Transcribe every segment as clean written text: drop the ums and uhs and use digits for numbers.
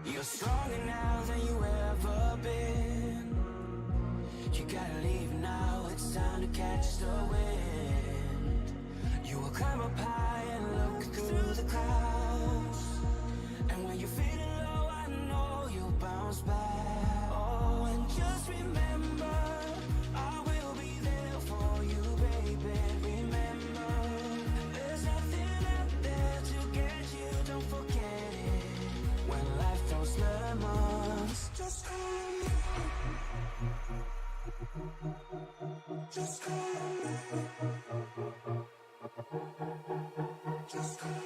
You're stronger now than you ever been. You gotta leave now, it's time to catch the wind. You will climb up high and look through the clouds. And when you're feeling low, I know you'll bounce back. Oh, and just remember, I will be there for you, baby. Remember, there's nothing out there to get you, don't forget it. When life throws lemons, just call me. Just call me. Just call me. Just call me.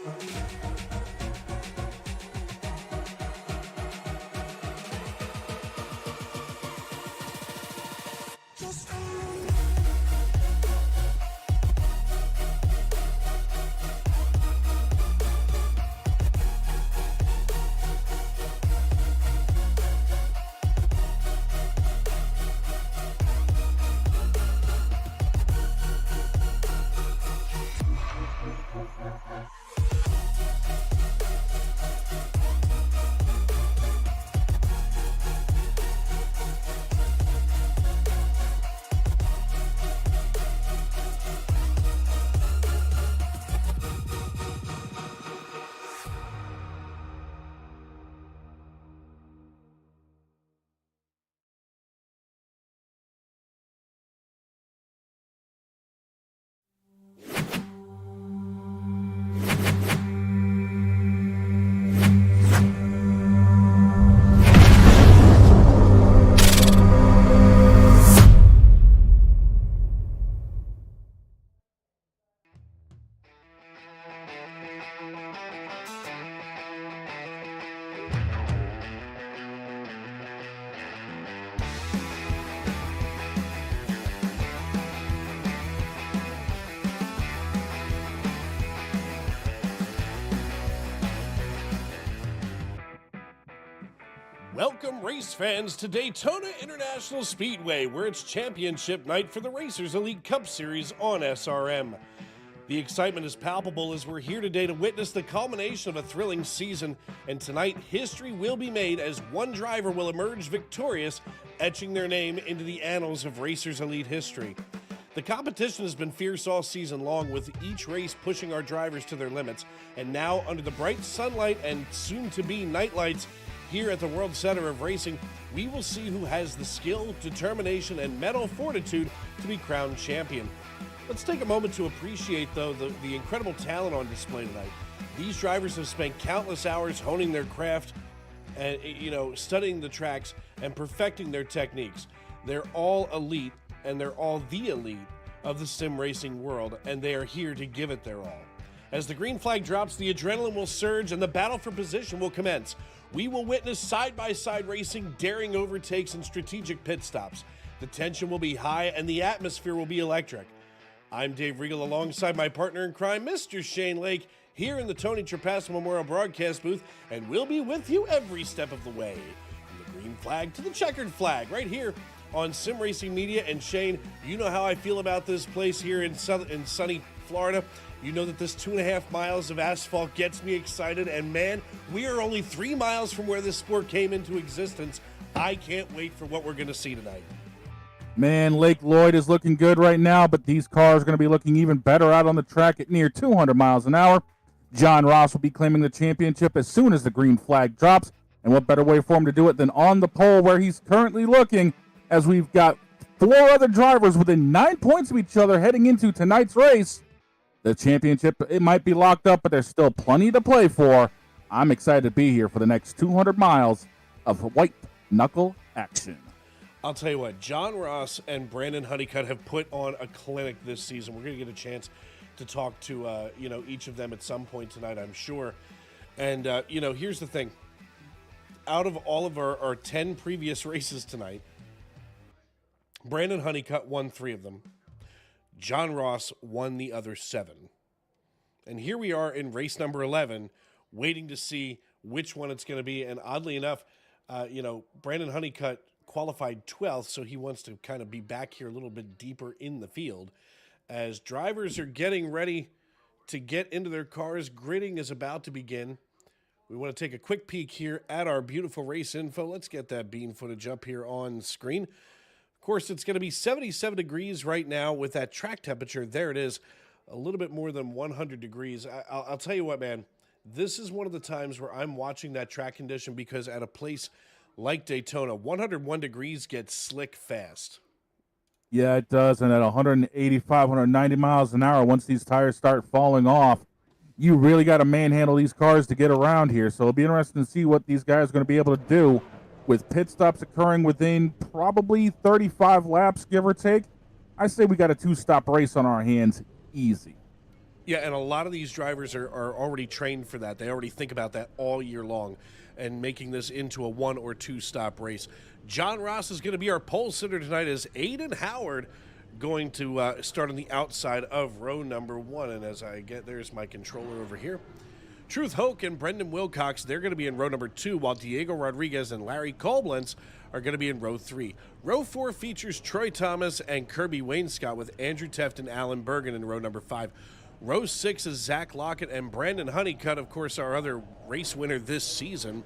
Welcome, race fans, to Daytona International Speedway, where it's championship night for the Racers Elite Cup Series on SRM. The excitement is palpable as we're here today to witness the culmination of a thrilling season, and tonight history will be made as one driver will emerge victorious, etching their name into the annals of Racers Elite history. The competition has been fierce all season long, with each race pushing our drivers to their limits, and now under the bright sunlight and soon-to-be night lights, here at the World Center of Racing, we will see who has the skill, determination, and mental fortitude to be crowned champion. Let's take a moment to appreciate, though, the incredible talent on display tonight. These drivers have spent countless hours honing their craft and, studying the tracks and perfecting their techniques. They're all elite, and they're all the elite of the sim racing world, and they are here to give it their all. As the green flag drops, the adrenaline will surge and the battle for position will commence. We will witness side-by-side racing, daring overtakes, and strategic pit stops. The tension will be high and the atmosphere will be electric. I'm Dave Regal alongside my partner in crime, Mr. Shane Lake, here in the Tony Trapasso Memorial Broadcast booth, and we'll be with you every step of the way. From the green flag to the checkered flag, right here on Sim Racing Media. And Shane, you know how I feel about this place here in sunny Florida. You know that this 2.5 miles of asphalt gets me excited, and man, we are only 3 miles from where this sport came into existence. I can't wait for what we're going to see tonight. Man, Lake Lloyd is looking good right now, but these cars are going to be looking even better out on the track at near 200 miles an hour. John Ross will be claiming the championship as soon as the green flag drops, and what better way for him to do it than on the pole where he's currently looking, as we've got 4 other drivers within 9 points of each other heading into tonight's race. The championship, it might be locked up, but there's still plenty to play for. I'm excited to be here for the next 200 miles of white knuckle action. I'll tell you what, John Ross and Brandon Honeycutt have put on a clinic this season. We're going to get a chance to talk to, each of them at some point tonight, I'm sure. And, here's the thing. Out of all of our 10 previous races tonight, Brandon Honeycutt won 3 of them. John Ross won the other 7. And here we are in race number 11, waiting to see which one it's going to be. And oddly enough, Brandon Honeycutt qualified 12th, so he wants to kind of be back here a little bit deeper in the field. As drivers are getting ready to get into their cars, gridding is about to begin. We want to take a quick peek here at our beautiful race info. Let's get that bean footage up here on screen. Of course, it's going to be 77 degrees right now with that track temperature. There it is, a little bit more than 100 degrees. I'll tell you what, man, this is one of the times where I'm watching that track condition because at a place like Daytona, 101 degrees gets slick fast. Yeah, it does. And at 185, 190 miles an hour, once these tires start falling off, you really got to manhandle these cars to get around here. So it'll be interesting to see what these guys are going to be able to do with pit stops occurring within probably 35 laps, give or take. I say we got a 2-stop race on our hands easy. Yeah, and a lot of these drivers are already trained for that. They already think about that all year long and making this into a 1 or 2-stop race. John Ross is going to be our pole sitter tonight as Aiden Howard going to start on the outside of row number 1. And as I get, there's my controller over here. Truth Hoke and Brendan Wilcox, they're going to be in row number 2, while Diego Rodriguez and Larry Koblenz are going to be in row 3. Row 4 features Troy Thomas and Kirby Wainscott with Andrew Teft and Alan Bergen in row number 5. Row 6 is Zach Lockett and Brandon Honeycutt, of course, our other race winner this season,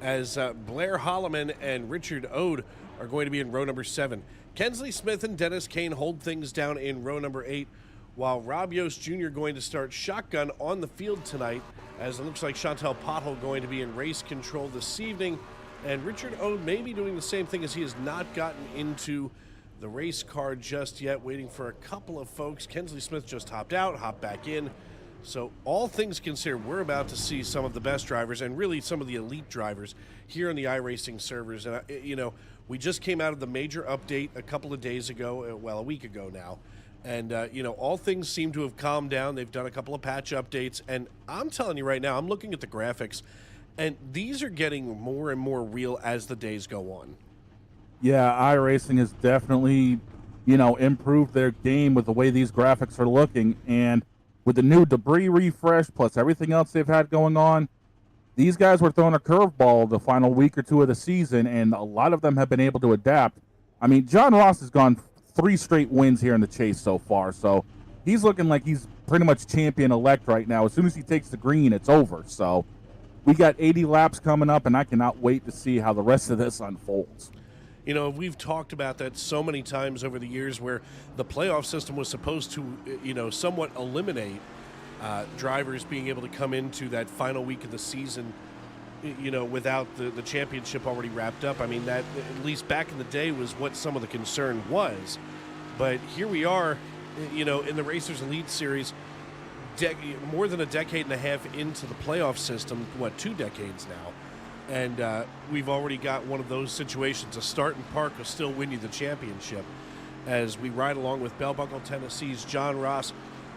as Blair Holloman and Richard Ode are going to be in row number 7. Kensley Smith and Dennis Kane hold things down in row number 8, while Rob Yost Jr. going to start shotgun on the field tonight, as it looks like Chantel Pothole going to be in race control this evening, and Richard Ode may be doing the same thing as he has not gotten into the race car just yet, waiting for a couple of folks. Kensley Smith just hopped out, hopped back in. So all things considered, we're about to see some of the best drivers and really some of the elite drivers here on the iRacing servers. And, we just came out of the major update a couple of days ago, a week ago now. And, all things seem to have calmed down. They've done a couple of patch updates. And I'm telling you right now, I'm looking at the graphics, and these are getting more and more real as the days go on. Yeah, iRacing has definitely, improved their game with the way these graphics are looking. And with the new debris refresh plus everything else they've had going on, these guys were throwing a curveball the final week or 2 of the season, and a lot of them have been able to adapt. I mean, John Ross has gone 3 straight wins here in the chase so far, so he's looking like he's pretty much champion-elect right now. As soon as he takes the green, it's over. So we got 80 laps coming up, and I cannot wait to see how the rest of this unfolds. We've talked about that so many times over the years where the playoff system was supposed to, somewhat eliminate drivers being able to come into that final week of the season, without the championship already wrapped up. I mean, that, at least back in the day, was what some of the concern was. But here we are, in the Racers Elite Series, more than a decade and a half into the playoff system, 2 decades now. And we've already got one of those situations. A start and park will still win you the championship. As we ride along with Bell Buckle, Tennessee's John Ross,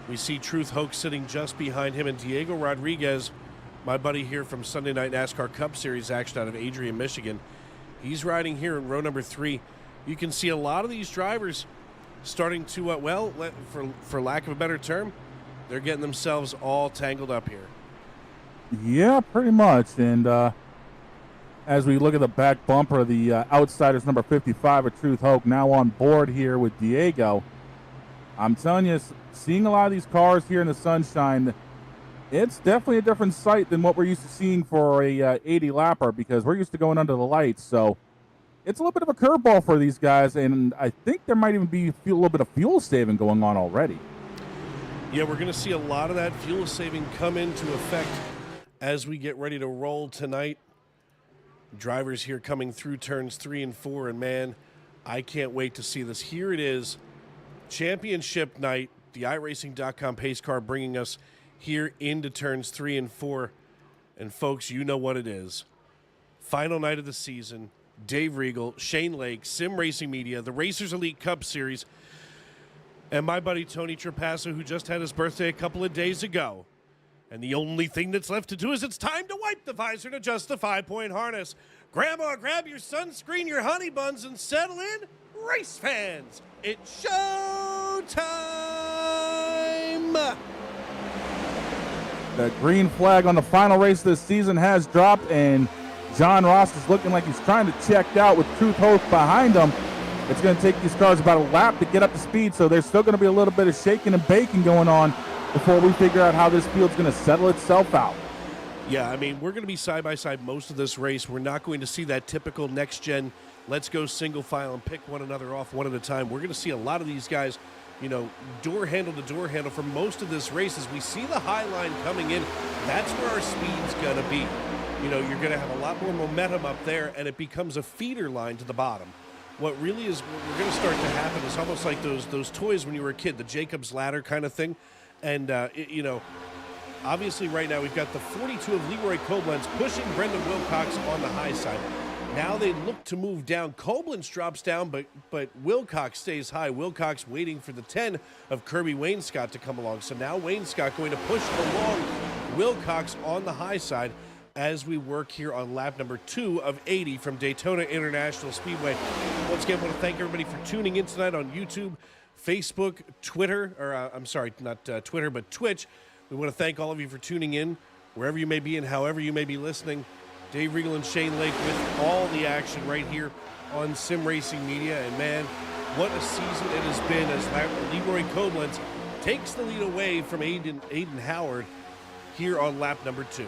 we see Truth Hoke sitting just behind him, and Diego Rodriguez, my buddy here from Sunday Night NASCAR Cup Series action out of Adrian, Michigan. He's riding here in row number 3. You can see a lot of these drivers starting to, for lack of a better term, they're getting themselves all tangled up here. Yeah, pretty much. And as we look at the back bumper, the Outsiders number 55 of Truth Hoke now on board here with Diego. I'm telling you, seeing a lot of these cars here in the sunshine, it's definitely a different sight than what we're used to seeing for a 80 lapper, because we're used to going under the lights. So it's a little bit of a curveball for these guys, and I think there might even be a little bit of fuel saving going on already. Yeah, we're going to see a lot of that fuel saving come into effect as we get ready to roll tonight. Drivers here coming through turns 3 and 4, and man, I can't wait to see this. Here it is, championship night, the iRacing.com pace car bringing us here into turns 3 and 4. And folks, you know what it is. Final night of the season. Dave Regal, Shane Lake, Sim Racing Media, the Racers Elite Cup Series, and my buddy Tony Trapasso, who just had his birthday a couple of days ago. And the only thing that's left to do is it's time to wipe the visor and adjust the 5-point harness. Grandma, grab your sunscreen, your honey buns, and settle in. Race fans, it's show time! The green flag on the final race of the season has dropped, and John Ross is looking like he's trying to check out with Truth Hope behind him. It's going to take these cars about a lap to get up to speed, so there's still going to be a little bit of shaking and baking going on before we figure out how this field's going to settle itself out. Yeah, I mean, we're going to be side-by-side most of this race. We're not going to see that typical next-gen, let's go single file and pick one another off one at a time. We're going to see a lot of these guys, you know, door handle to door handle for most of this race. As we see the high line coming in, that's where our speed's going to be. You know, you're going to have a lot more momentum up there, and it becomes a feeder line to the bottom. What really is what we're going to start to happen is almost like those toys when you were a kid, the Jacob's Ladder kind of thing. And, you know, obviously right now we've got the 42 of Leroy Koblenz pushing Brendan Wilcox on the high side. Now they look to move down. Koblenz drops down, but Wilcox stays high. Wilcox waiting for the 10 of Kirby Wainscott to come along. So now Wainscott going to push along Wilcox on the high side as we work here on lap number 2 of 80 from Daytona International Speedway. Once again, I want to thank everybody for tuning in tonight on YouTube, Facebook, Twitter, or I'm sorry, not Twitter, but Twitch. We want to thank all of you for tuning in, wherever you may be and however you may be listening. Dave Regal and Shane Lake with all the action right here on Sim Racing Media. And man, what a season it has been as Leroy Koblenz takes the lead away from Aiden Howard here on lap number 2.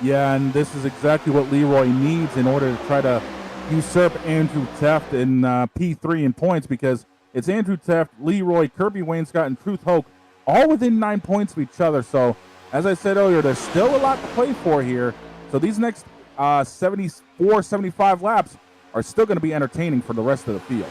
Yeah, and this is exactly what Leroy needs in order to try to usurp Andrew Teft in P3 in points, because it's Andrew Teft, Leroy, Kirby Wainscott, and Truth Hoke all within 9 points of each other. So, as I said earlier, there's still a lot to play for here. So these next 74, 75 laps are still going to be entertaining for the rest of the field.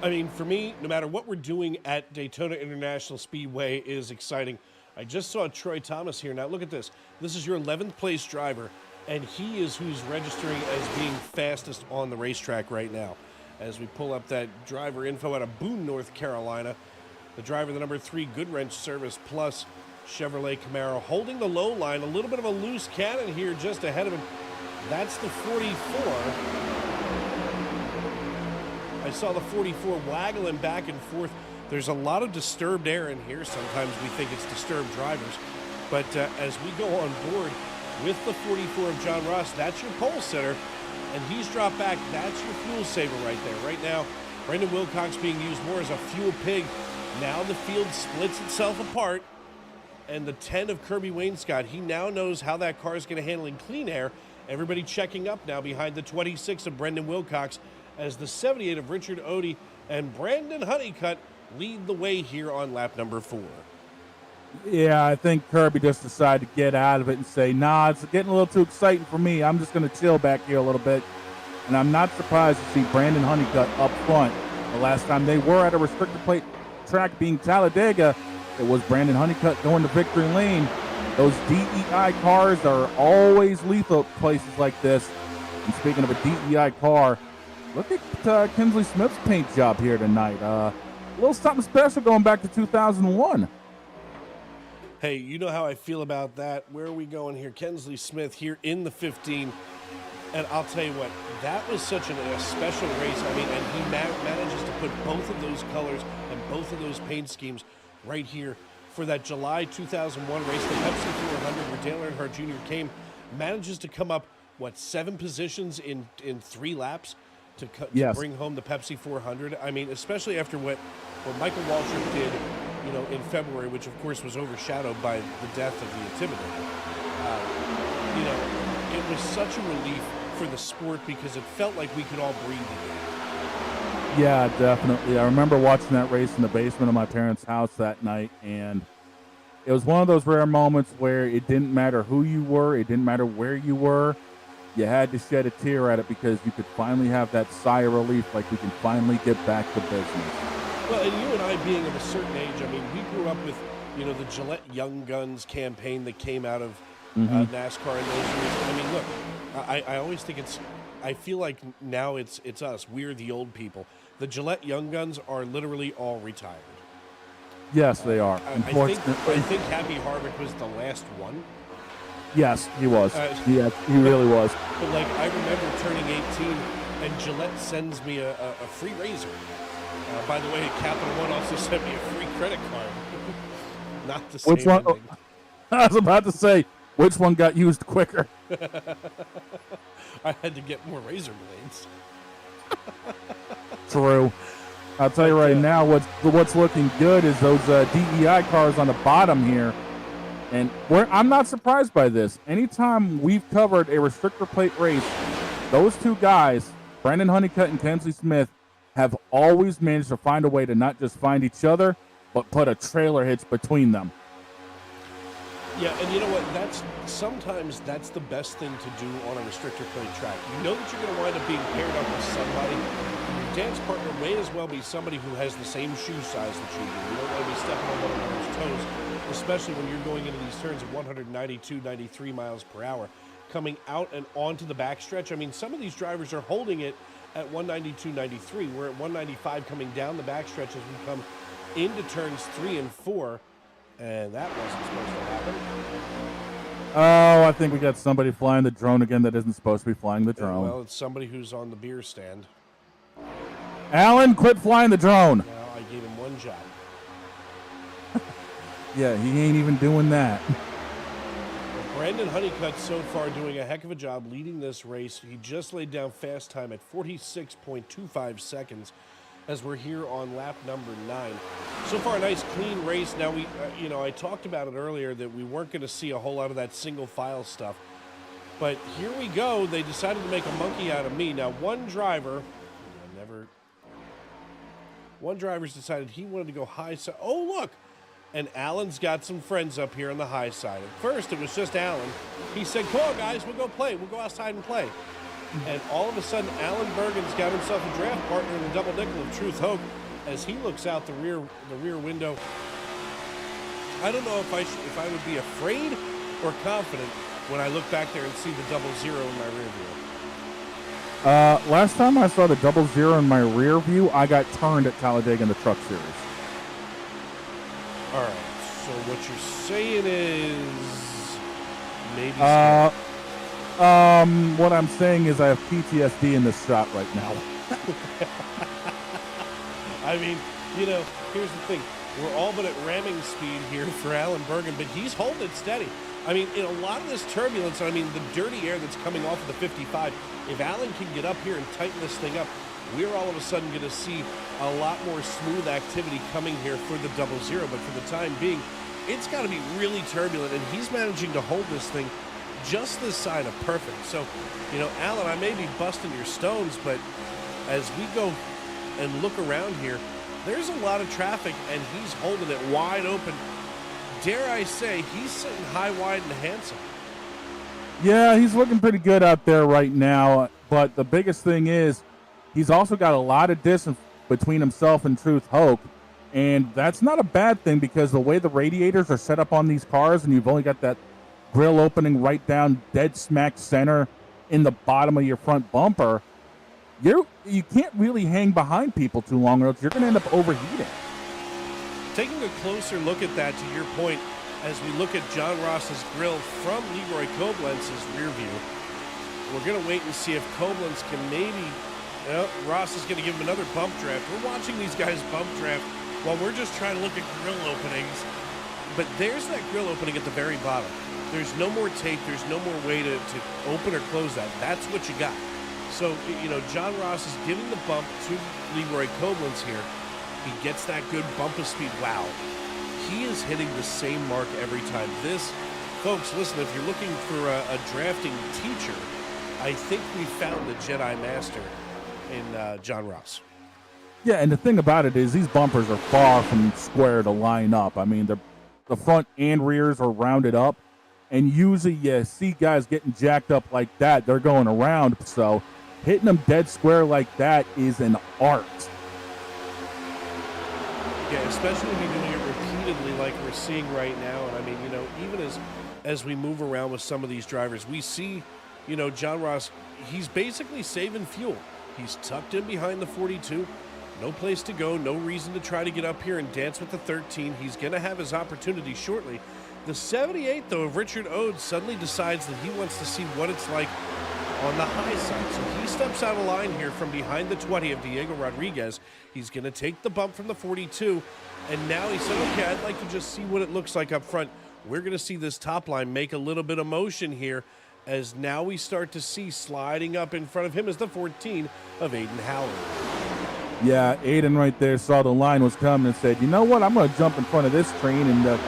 I mean, for me, no matter what we're doing at Daytona International Speedway is exciting. I just saw Troy Thomas here. Now, look at this. This is your 11th place driver, and he is who's registering as being fastest on the racetrack right now. As we pull up that driver info out of Boone, North Carolina, the driver, the number 3 Goodwrench Service Plus Chevrolet Camaro, holding the low line. A little bit of a loose cannon here just ahead of him. That's the 44. I saw the 44 waggling back and forth. There's a lot of disturbed air in here. Sometimes we think it's disturbed drivers. But as we go on board with the 44 of John Ross, that's your pole sitter, and he's dropped back. That's your fuel saver right there. Right now, Brendan Wilcox being used more as a fuel pig. Now the field splits itself apart, and the 10 of Kirby Wainscott, he now knows how that car is going to handle in clean air. Everybody checking up now behind the 26 of Brendan Wilcox as the 78 of Richard Odie and Brandon Honeycutt lead the way here on lap number 4. Yeah, I think Kirby just decided to get out of it and say, nah, it's getting a little too exciting for me. I'm just going to chill back here a little bit. And I'm not surprised to see Brandon Honeycutt up front. The last time they were at a restrictor plate track being Talladega, it was Brandon Honeycutt going to victory lane. Those DEI cars are always lethal at places like this. And speaking of a DEI car, look at Kinsley Smith's paint job here tonight. A little something special going back to 2001. Hey, you know how I feel about that. Where are we going here? Kinsley Smith here in the 15. And I'll tell you what, that was such a special race. I mean, and he manages to put both of those colors and both of those paint schemes right here for that July 2001 race, the Pepsi 400, where Dale Earnhardt Jr. came, manages to come up, 7 positions in 3 laps to bring home the Pepsi 400. I mean, especially after what Michael Waltrip did, you know, in February, which of course was overshadowed by the death of the Intimidator. You know, it was such a relief for the sport because it felt like we could all breathe again. Yeah, definitely. I remember watching that race in the basement of my parents' house that night, and it was one of those rare moments where it didn't matter who you were, it didn't matter where you were. You had to shed a tear at it because you could finally have that sigh of relief, like we can finally get back to business. Well, and you and I being of a certain age, I mean, we grew up with, the Gillette Young Guns campaign that came out of NASCAR in those years. I mean, look, I always think I feel like now it's us. We're the old people. The Gillette Young Guns are literally all retired. Yes, they are. Unfortunately, I think Happy Harvick was the last one. Yes, he was. Yeah, he really was. But like, I remember turning 18, and Gillette sends me a free razor. By the way, Capital One also sent me a free credit card. Not the same. Which one? Ending. I was about to say, which one got used quicker? I had to get more razor blades. True. I'll tell you right now, what's looking good is those DEI cars on the bottom here. And I'm not surprised by this. Anytime we've covered a restrictor plate race, those two guys, Brandon Honeycutt and Kensley Smith, have always managed to find a way to not just find each other, but put a trailer hitch between them. Yeah, and you know what? Sometimes that's the best thing to do on a restrictor plate track. You know that you're going to wind up being paired up with somebody. Your dance partner may as well be somebody who has the same shoe size that you do. You don't want to be stepping on one another's toes, especially when you're going into these turns at 192, 93 miles per hour, coming out and onto the backstretch. I mean, some of these drivers are holding it at 192, 93. We're at 195 coming down the backstretch as we come into turns 3 and 4. And that wasn't supposed to happen. Oh, I think we got somebody flying the drone again that isn't supposed to be flying the drone. Well, it's somebody who's on the beer stand. Alan, quit flying the drone. Now I gave him one job. Yeah, he ain't even doing that. Brandon Honeycutt so far doing a heck of a job leading this race. He just laid down fast time at 46.25 seconds as we're here on lap number 9. So far, a nice clean race. Now, I talked about it earlier that we weren't going to see a whole lot of that single file stuff. But here we go. They decided to make a monkey out of me. Now, one driver's decided he wanted to go high side. Oh, look. And Alan's got some friends up here on the high side. At first, it was just Alan. He said, come on, guys, we'll go play. We'll go outside and play. And all of a sudden, Alan Bergen's got himself a draft partner in the double nickel of Truth Hope as he looks out the rear window. I don't know if I would be afraid or confident when I look back there and see the 00 in my rear view. Last time I saw the 00 in my rear view, I got turned at Talladega in the Truck Series. All right. So what you're saying is maybe. What I'm saying is I have PTSD in this shot right now. I mean, here's the thing. We're all but at ramming speed here for Alan Bergen, but he's holding it steady. I mean, in a lot of this turbulence, the dirty air that's coming off of the 55, if Alan can get up here and tighten this thing up, we're all of a sudden going to see a lot more smooth activity coming here for the 00. But for the time being, it's got to be really turbulent, and he's managing to hold this thing just this side of perfect. So, Alan, I may be busting your stones, but as we go and look around here, there's a lot of traffic, and he's holding it wide open. Dare I say, he's sitting high, wide, and handsome. Yeah, he's looking pretty good out there right now, but the biggest thing is he's also got a lot of distance between himself and Truth Hope, and that's not a bad thing because the way the radiators are set up on these cars, and you've only got that grill opening right down dead smack center in the bottom of your front bumper, you can't really hang behind people too long or else you're going to end up overheating. Taking a closer look at that, to your point, as we look at John Ross's grill from Leroy Koblenz's rear view, we're going to wait and see if Koblenz can maybe... Ross is going to give him another bump draft. We're watching these guys bump draft while we're just trying to look at grill openings. But there's that grill opening at the very bottom. There's no more tape. There's no more way to open or close that. That's what you got. So, John Ross is giving the bump to Leroy Koblenz here. He gets that good bump of speed. Wow. He is hitting the same mark every time. This, folks, listen, if you're looking for a drafting teacher, I think we found the Jedi Master in John Ross. Yeah, and the thing about it is these bumpers are far from square to line up. The front and rears are rounded up, and usually you see guys getting jacked up like that. They're going around, so hitting them dead square like that is an art. Yeah, especially when you're doing it repeatedly like we're seeing right now. And I mean, you know, even as we move around with some of these drivers, we see, you know, John Ross, he's basically saving fuel. He's tucked in behind the 42. No place to go, no reason to try to get up here and dance with the 13. He's going to have his opportunity shortly. The 78, though, of Richard Ode suddenly decides that he wants to see what it's like on the high side. So he steps out of line here from behind the 20 of Diego Rodriguez. He's going to take the bump from the 42. And now he said, okay, I'd like to just see what it looks like up front. We're going to see this top line make a little bit of motion here, as now we start to see sliding up in front of him is the 14 of Aiden Howard. Yeah, Aiden right there saw the line was coming and said, you know what, I'm going to jump in front of this train and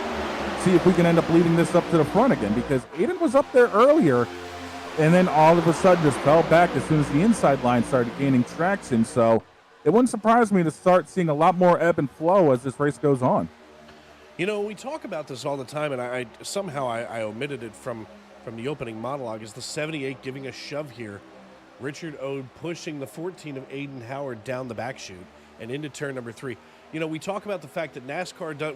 see if we can end up leading this up to the front again, because Aiden was up there earlier and then all of a sudden just fell back as soon as the inside line started gaining traction. So it wouldn't surprise me to start seeing a lot more ebb and flow as this race goes on. You know, we talk about this all the time, and I somehow omitted it from the opening monologue, is the 78 giving a shove here. Richard Ode pushing the 14 of Aiden Howard down the back chute and into turn number 3. You know, we talk about the fact that NASCAR does,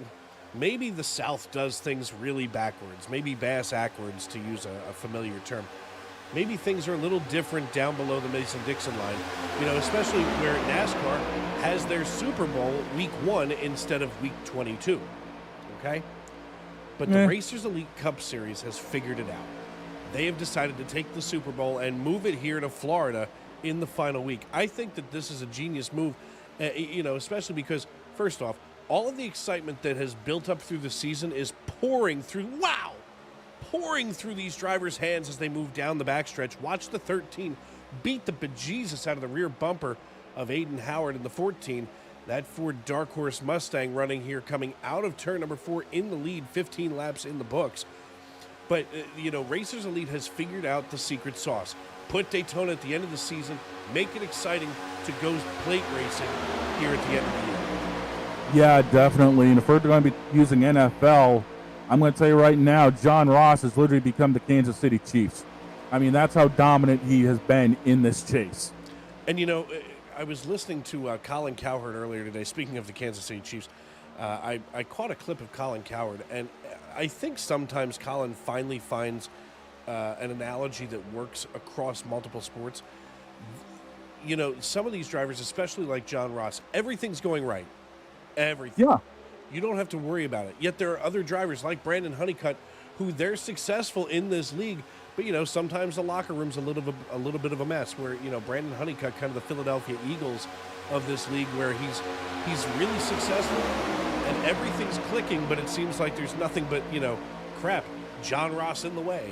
maybe the South does things really backwards, maybe bass-ackwards, to use a familiar term. Maybe things are a little different down below the Mason-Dixon line, you know, especially where NASCAR has their Super Bowl week 1 instead of week 22, okay? But the Racers Elite Cup Series has figured it out. They have decided to take the Super Bowl and move it here to Florida in the final week. I think that this is a genius move, you know, especially because, first off, all of the excitement that has built up through the season is pouring through these drivers' hands as they move down the backstretch. Watch the 13 beat the bejesus out of the rear bumper of Aiden Howard in the 14. That Ford Dark Horse Mustang running here, coming out of turn number 4 in the lead, 15 laps in the books. But, you know, Racers Elite has figured out the secret sauce. Put Daytona at the end of the season, make it exciting to go plate racing here at the end of the year. Yeah, definitely. And if we're going to be using NFL, I'm going to tell you right now, John Ross has literally become the Kansas City Chiefs. I mean, that's how dominant he has been in this chase. And, you know, I was listening to Colin Cowherd earlier today, speaking of the Kansas City Chiefs. I caught a clip of Colin Cowherd, and I think sometimes Colin finally finds an analogy that works across multiple sports. You know, some of these drivers, especially like John Ross, everything's going right. Everything. Yeah. You don't have to worry about it. Yet there are other drivers like Brandon Honeycutt who they're successful in this league, but, you know, sometimes the locker room's a little bit of a mess where, you know, Brandon Honeycutt, kind of the Philadelphia Eagles of this league, where he's really successful and everything's clicking, but it seems like there's nothing but, you know, crap, John Ross in the way.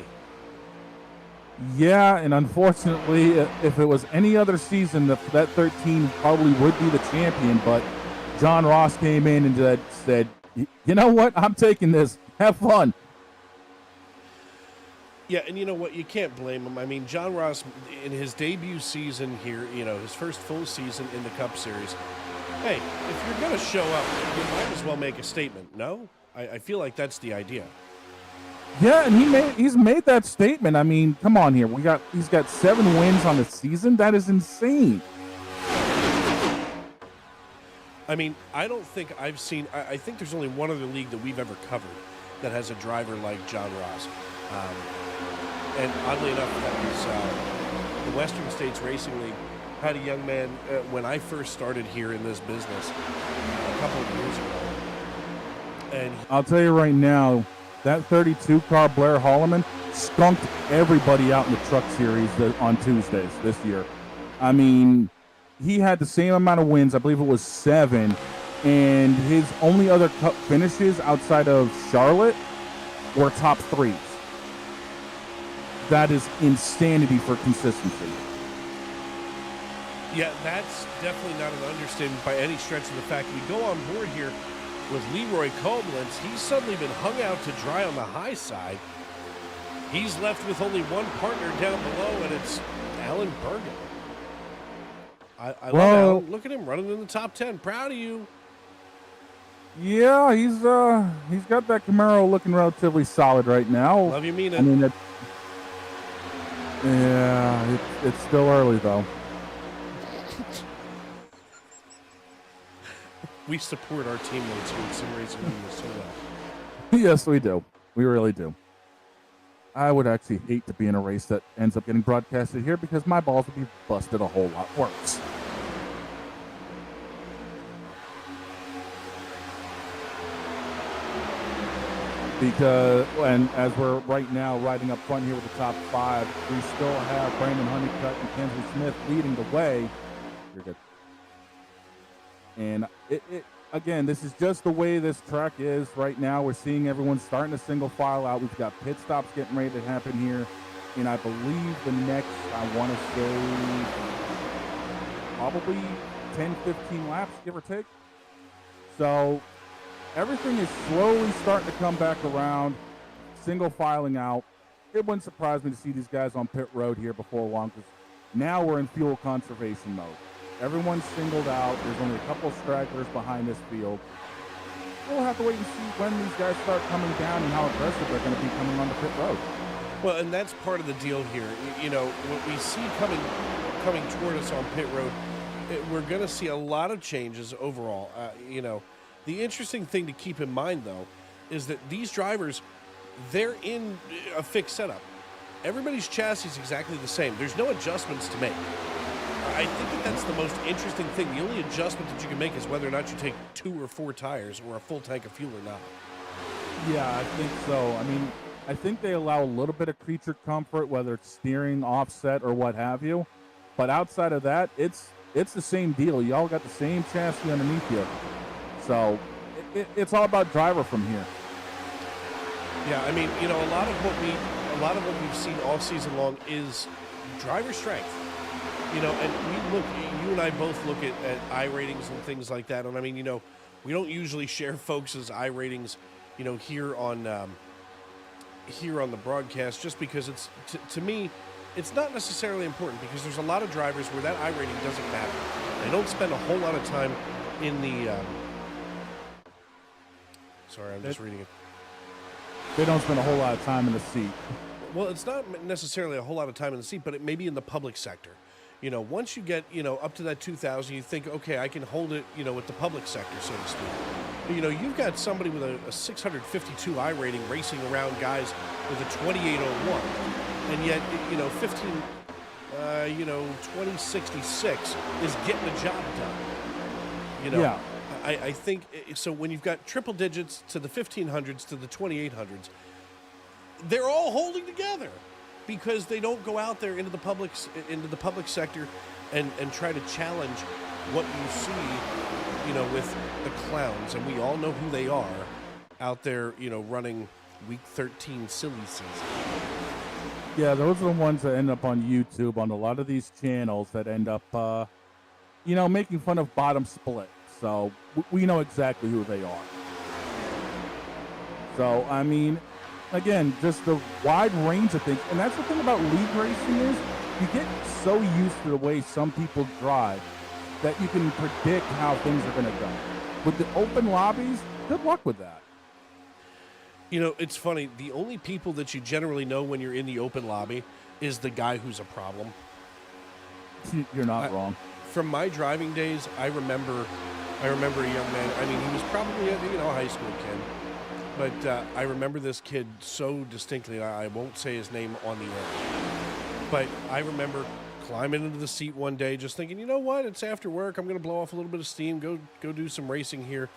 Yeah, and unfortunately, if it was any other season, that 13 probably would be the champion, but John Ross came in and said, you know what, I'm taking this, have fun. Yeah, and you know what? You can't blame him. I mean, John Ross, in his debut season here, you know, his first full season in the Cup Series, hey, if you're going to show up, you might as well make a statement, no? I feel like that's the idea. Yeah, and he's made that statement. I mean, come on here. He's got 7 wins on the season. That is insane. I mean, I don't think I've seen, I think there's only one other league that we've ever covered that has a driver like John Ross. And oddly enough, that was the Western States Racing League. Had a young man when I first started here in this business a couple of years ago. And I'll tell you right now, that 32 car, Blair Holloman, skunked everybody out in the truck series on Tuesdays this year. I mean, he had the same amount of wins. I believe it was 7. And his only other Cup finishes outside of Charlotte were top 3s. That is insanity for consistency. yeah, that's definitely not an understatement by any stretch of the fact. We go on board here with Leroy Koblenz. He's suddenly been hung out to dry on the high side. He's left with only one partner down below, and it's Alan Bergen. I love Alan. Look at him running in the top 10. Proud of you. Yeah, he's got that Camaro looking relatively solid right now. Love you, mean it. I mean, it's still early though. We support our teammates here at Sim Racing Media so well. Yes, we do. We really do. I would actually hate to be in a race that ends up getting broadcasted here because my balls would be busted a whole lot worse. Because, and as we're right now riding up front here with the top 5, we still have Brandon Honeycutt and Kenzie Smith leading the way. You're good. And again, this is just the way this track is right now. We're seeing everyone starting to single file out. We've got pit stops getting ready to happen here. And I believe the next, I want to say, probably 10, 15 laps, give or take. So everything is slowly starting to come back around, single filing out. It wouldn't surprise me to see these guys on pit road here before long, because now we're in fuel conservation mode. Everyone's singled out. There's only a couple of stragglers behind this field. We'll have to wait and see when these guys start coming down and how aggressive they're going to be coming on the pit road. Well, and that's part of the deal here. You know, what we see coming toward us on pit road, we're going to see a lot of changes overall. You know, the interesting thing to keep in mind, though, is that these drivers, they're in a fixed setup. Everybody's chassis is exactly the same. There's no adjustments to make. I think that's the most interesting thing. The only adjustment that you can make is whether or not you take 2 or 4 tires or a full tank of fuel or not. Yeah, I think so. I mean, I think they allow a little bit of creature comfort, whether it's steering, offset, or what have you. But outside of that, it's the same deal. Y'all got the same chassis underneath you. So it's all about driver from here. Yeah, I mean, you know, a lot of what we've seen all season long is driver strength. You know, and you and I both look at iRatings and things like that. And I mean, you know, we don't usually share folks' iRatings, you know, here on the broadcast, just because it's to me, it's not necessarily important, because there's a lot of drivers where that iRating doesn't matter. They don't spend a whole lot of time in the. Sorry, I'm just reading it. They don't spend a whole lot of time in the seat. Well, it's not necessarily a whole lot of time in the seat, but it may be in the public sector. You know, once you get, you know, up to that 2,000, you think, okay, I can hold it, you know, with the public sector, so to speak. But, you know, you've got somebody with a 652 iRating racing around guys with a 2801, and yet, you know, 2066 is getting the job done. You know, yeah. I think, so when you've got triple digits to the 1500s to the 2800s, they're all holding together, because they don't go out there into the public sector and try to challenge what you see, you know, with the clowns, and we all know who they are out there, you know, running week 13 silly season. Yeah, those are the ones that end up on YouTube on a lot of these channels that end up, you know, making fun of bottom split. So we know exactly who they are. So, I mean, again, just the wide range of things. And that's the thing about league racing is you get so used to the way some people drive that you can predict how things are going to go. With the open lobbies, good luck with that. You know, it's funny. The only people that you generally know when you're in the open lobby is the guy who's a problem. You're not wrong. From my driving days, I remember a young man. I mean, he was probably a high school kid. But I remember this kid so distinctly. I won't say his name on the air. But I remember climbing into the seat one day just thinking, you know what? It's after work. I'm going to blow off a little bit of steam, go do some racing here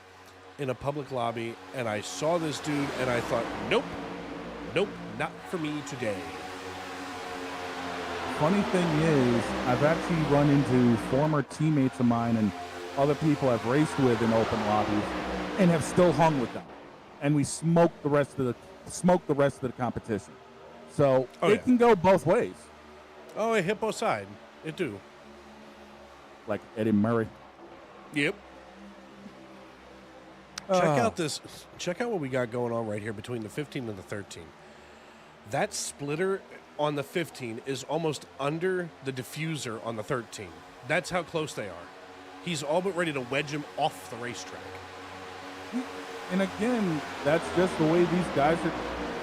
in a public lobby. And I saw this dude, and I thought, nope, not for me today. Funny thing is, I've actually run into former teammates of mine and other people I've raced with in open lobbies and have still hung with them. And we smoked the rest of the competition. So it can go both ways. Oh, a hippo side. It do. Like Eddie Murray. Yep. Check out what we got going on right here between the 15 and the 13. That splitter on the 15 is almost under the diffuser on the 13. That's how close they are. He's all but ready to wedge him off the racetrack. And again, that's just the way these guys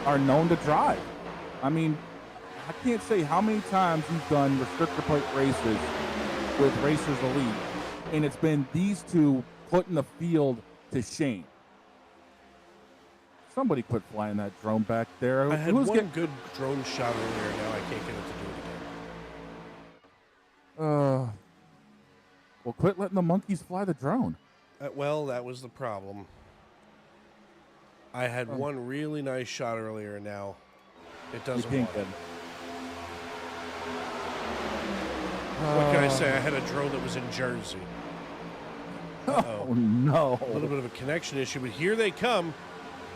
are known to drive. I mean, I can't say how many times we've done restrictor plate races with Racers Elite, and it's been these two putting the field to shame. Somebody quit flying that drone back there. I had one good drone shot earlier. Now I can't get it to do it again. Well, quit letting the monkeys fly the drone. Well, that was the problem. I had one really nice shot earlier. Now it doesn't work. What can I say? I had a drone that was in Jersey. Oh, no. A little bit of a connection issue, but here they come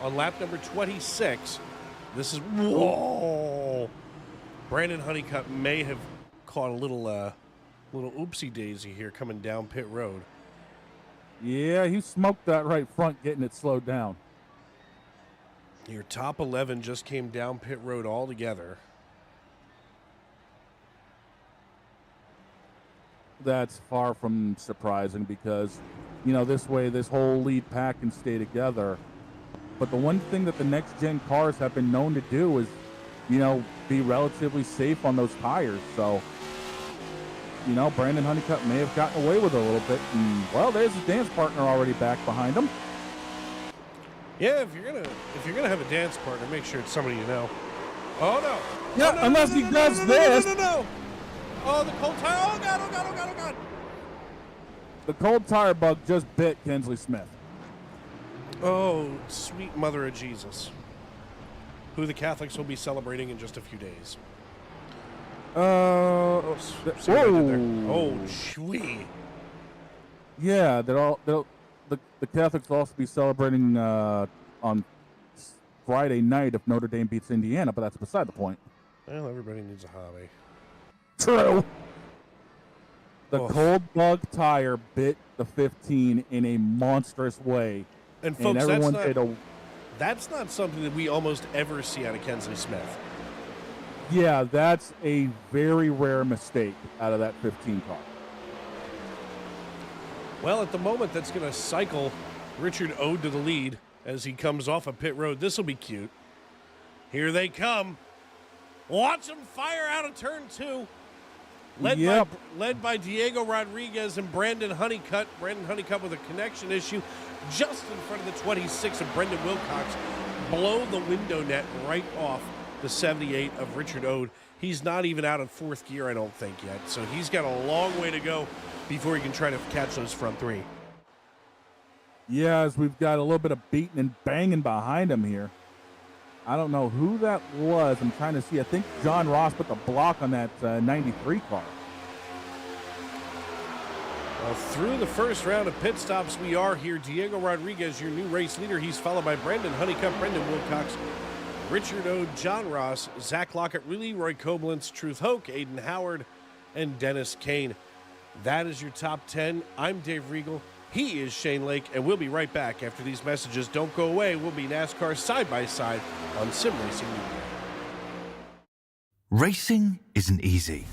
on lap number 26. This is... Whoa! Brandon Honeycutt may have caught a little oopsie-daisy here coming down pit road. Yeah, he smoked that right front, getting it slowed down. Your top 11 just came down pit road altogether. That's far from surprising because, you know, this way this whole lead pack can stay together. But the one thing that the next-gen cars have been known to do is, you know, be relatively safe on those tires. So, you know, Brandon Honeycutt may have gotten away with it a little bit. And, well, there's his dance partner already back behind him. Yeah, if you're gonna have a dance partner, make sure it's somebody you know. Oh no! Yeah, oh, no, unless he does this. No! Oh, the cold tire! Oh god! Oh god! Oh god! Oh god! The cold tire bug just bit Kensley Smith. Oh, sweet mother of Jesus, who the Catholics will be celebrating in just a few days. Whoa! Oh, sweet. Yeah, the Catholics will also be celebrating on Friday night if Notre Dame beats Indiana, but that's beside the point. Well, everybody needs a hobby. True. The cold bug tire bit the 15 in a monstrous way. And folks, that's not something that we almost ever see out of Kensley Smith. Yeah, that's a very rare mistake out of that 15 car. Well, at the moment, that's going to cycle Richard Ode to the lead as he comes off of pit road. This will be cute. Here they come. Watch them fire out of turn 2. Led by Diego Rodriguez and Brandon Honeycutt. Brandon Honeycutt with a connection issue just in front of the 26 of Brendan Wilcox. Blow the window net right off the 78 of Richard Ode. He's not even out of fourth gear, I don't think, yet. So he's got a long way to go before he can try to catch those front three. Yeah, as we've got a little bit of beating and banging behind him here. I don't know who that was. I'm trying to see. I think John Ross put the block on that 93 car. Well, through the first round of pit stops, we are here. Diego Rodriguez, your new race leader. He's followed by Brandon Honeycutt, Brendan Wilcox, Richard Ode, John Ross, Zach Lockett, Roy Koblenz, Truth Hoke, Aiden Howard, and Dennis Kane. That is your top 10. I'm Dave Regal. He is Shane Lake, and we'll be right back after these messages. Don't go away. We'll be NASCAR side-by-side on Sim Racing Media. Racing isn't easy,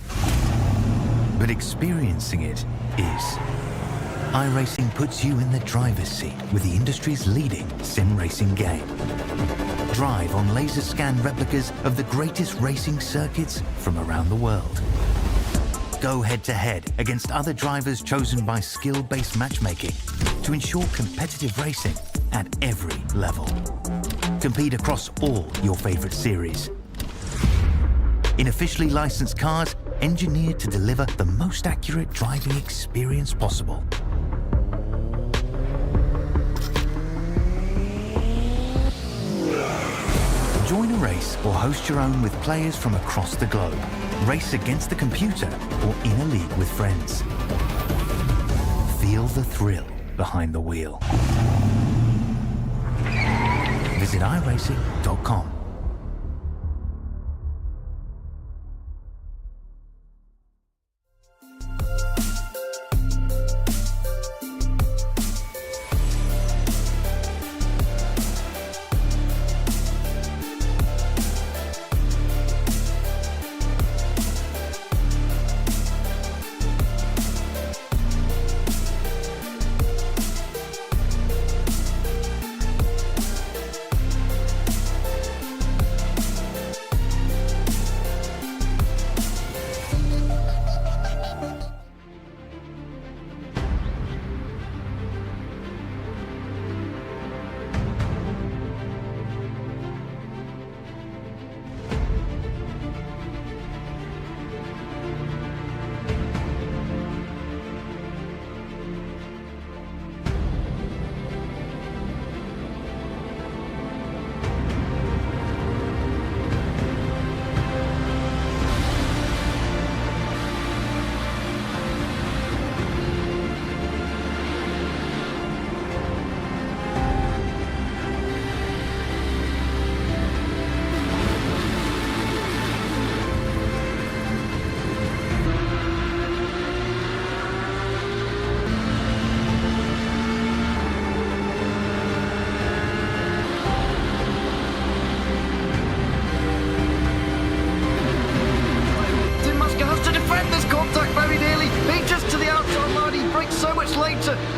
but experiencing it is. iRacing puts you in the driver's seat with the industry's leading sim racing game. Drive on laser scan replicas of the greatest racing circuits from around the world. Go head-to-head against other drivers chosen by skill-based matchmaking to ensure competitive racing at every level. Compete across all your favorite series. In officially licensed cars, engineered to deliver the most accurate driving experience possible. Join a race or host your own with players from across the globe. Race against the computer or in a league with friends. Feel the thrill behind the wheel. Visit iRacing.com.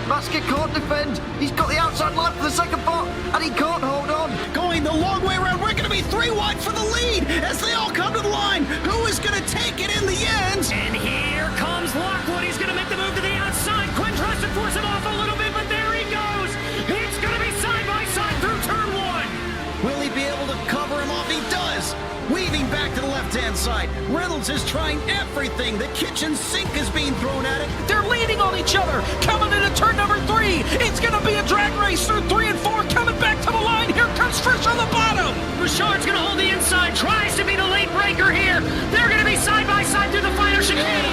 Basket can't defend. He's got the outside line for the second part, and he can't hold on. Going the long way around. We're going to be 3 wide for the lead as they all come to the line. Who is going to take it in the end? And here comes Lockwood. He's going to make the move to the outside. Quinn tries to force him off a little bit, but there he goes. It's going to be side by side through turn 1. Will he be able to cover him off? He does. Weaving back to the left-hand side. Reynolds is trying everything. The kitchen sink is being thrown at it. They're leaning on each other. Coming into turn number 3. It's going to be a drag race through 3 and 4. Coming back to the line. Here comes Frisch on the bottom. Bouchard's going to hold the inside. Tries to be the late breaker here. They're going to be side by side through the final chicane.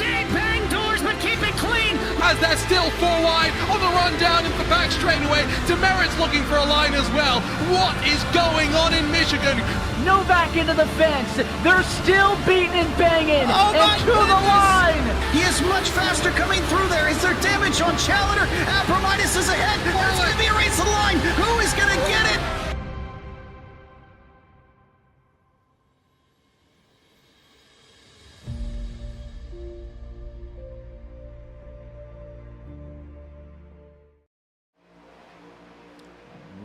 They bang doors, but keep it clean. As they're still 4 wide on the run down into the back straightaway. Demerit's looking for a line as well. What is going on in Michigan? Novak into the fence. They're still beating and banging. Oh my and to goodness. the line. He is much faster coming through there. Is there damage on Challenger? Abramitis is ahead. There's going to be a race to the line. Who is going to get it?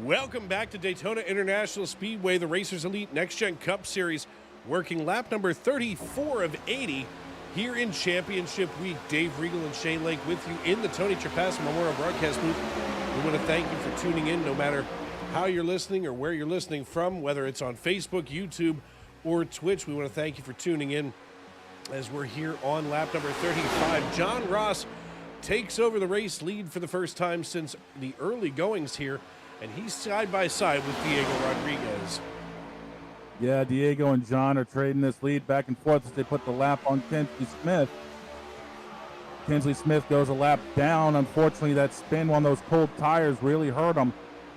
Welcome back to Daytona International Speedway, the Racers Elite Nextgen Cup Series, working lap number 34 of 80 here in Championship Week. Dave Regal and Shane Lake with you in the Tony Trapasso Memorial Broadcast booth. We want to thank you for tuning in, no matter how you're listening or where you're listening from, whether it's on Facebook, YouTube, or Twitch. We want to thank you for tuning in as we're here on lap number 35. John Ross takes over the race lead for the first time since the early goings here, and he's side by side with Diego Rodriguez. Yeah, Diego and John are trading this lead back and forth as they put the lap on Kinsley Smith. Kinsley Smith goes a lap down. Unfortunately, that spin on those cold tires really hurt him.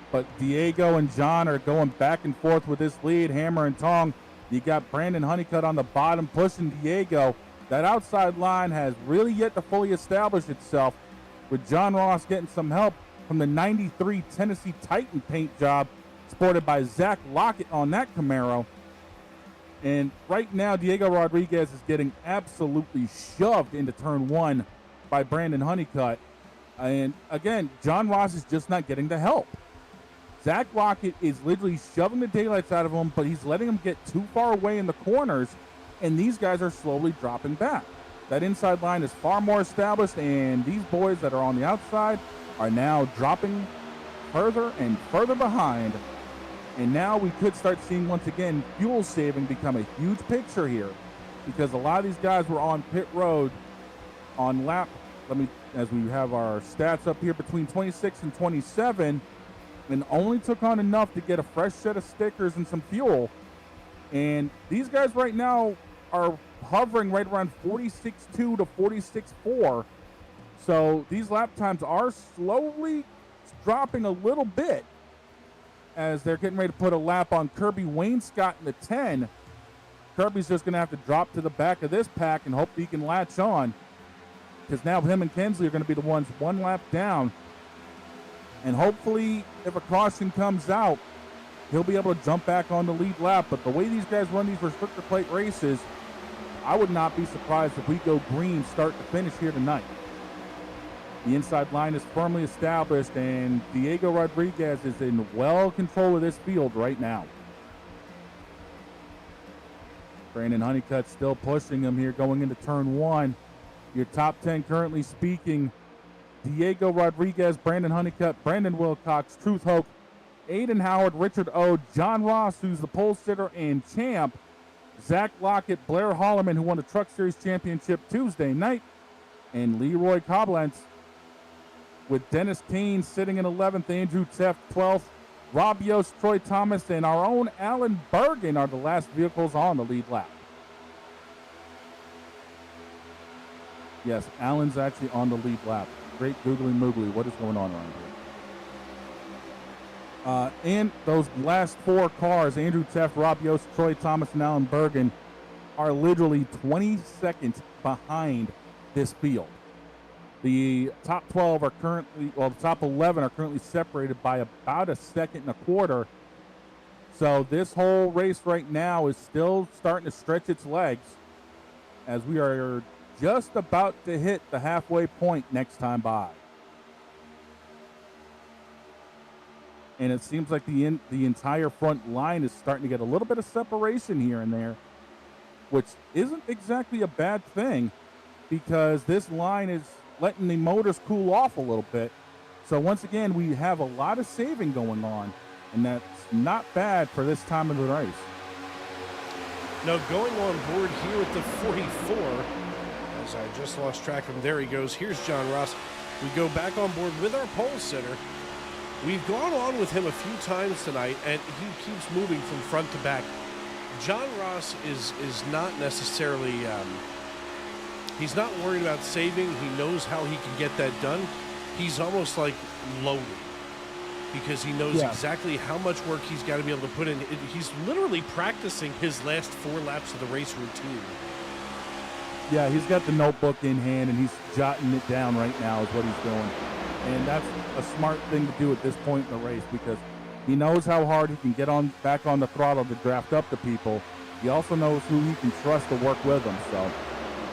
But Diego and John are going back and forth with this lead, hammer and tong. You got Brandon Honeycutt on the bottom pushing Diego. That outside line has really yet to fully establish itself, with John Ross getting some help from the 93 Tennessee Titan paint job sported by Zach Lockett on that Camaro. And right now, Diego Rodriguez is getting absolutely shoved into turn 1 by Brandon Honeycutt. And again, John Ross is just not getting the help. Zach Lockett is literally shoving the daylights out of him, but he's letting him get too far away in the corners, and these guys are slowly dropping back. That inside line is far more established, and these boys that are on the outside are now dropping further and further behind. And now we could start seeing, once again, fuel saving become a huge picture here, because a lot of these guys were on pit road on lap, as we have our stats up here, between 26 and 27, and only took on enough to get a fresh set of stickers and some fuel. And these guys right now are hovering right around 46.2 to 46.4. So these lap times are slowly dropping a little bit as they're getting ready to put a lap on Kirby Wainscott in the 10. Kirby's just going to have to drop to the back of this pack and hope he can latch on, because now him and Kinsley are going to be the ones one lap down. And hopefully, if a caution comes out, he'll be able to jump back on the lead lap. But the way these guys run these restrictor plate races, I would not be surprised if we go green start to finish here tonight. The inside line is firmly established, and Diego Rodriguez is in well control of this field right now. Brandon Honeycutt still pushing him here going into turn 1. Your top 10 currently speaking: Diego Rodriguez, Brandon Honeycutt, Brandon Wilcox, Truth Hope, Aiden Howard, Richard O, John Ross, who's the pole sitter and champ, Zach Lockett, Blair Holloman, who won the Truck Series Championship Tuesday night, and Leroy Koblenz, with Dennis Kane sitting in 11th, Andrew Teff 12th, Rob Yost, Troy Thomas, and our own Alan Bergen are the last vehicles on the lead lap. Yes, Alan's actually on the lead lap. Great googly moogly. What is going on around here? And those last 4 cars, Andrew Teff, Rob Yost, Troy Thomas, and Alan Bergen, are literally 20 seconds behind this field. The top 12 are currently, the top 11 are currently separated by about a second and a quarter. So this whole race right now is still starting to stretch its legs, as we are just about to hit the halfway point next time by. and it seems like the entire front line is starting to get a little bit of separation here and there, which isn't exactly a bad thing because this line is letting the motors cool off a little bit. So once again, we have a lot of saving going on, and that's not bad for this time of the race. Now going on board here at the 44, as I just lost track of him, there he goes. Here's John Ross. We go back on board with our pole sitter. We've gone on with him a few times tonight, and he keeps moving from front to back. John Ross is not necessarily, he's not worried about saving. He knows how he can get that done. He's almost like loaded because he knows exactly how much work he's got to be able to put in. He's literally practicing his last 4 laps of the race routine. Yeah, he's got the notebook in hand, and he's jotting it down right now is what he's doing. And that's a smart thing to do at this point in the race because he knows how hard he can get back on the throttle to draft up the people. He also knows who he can trust to work with him. So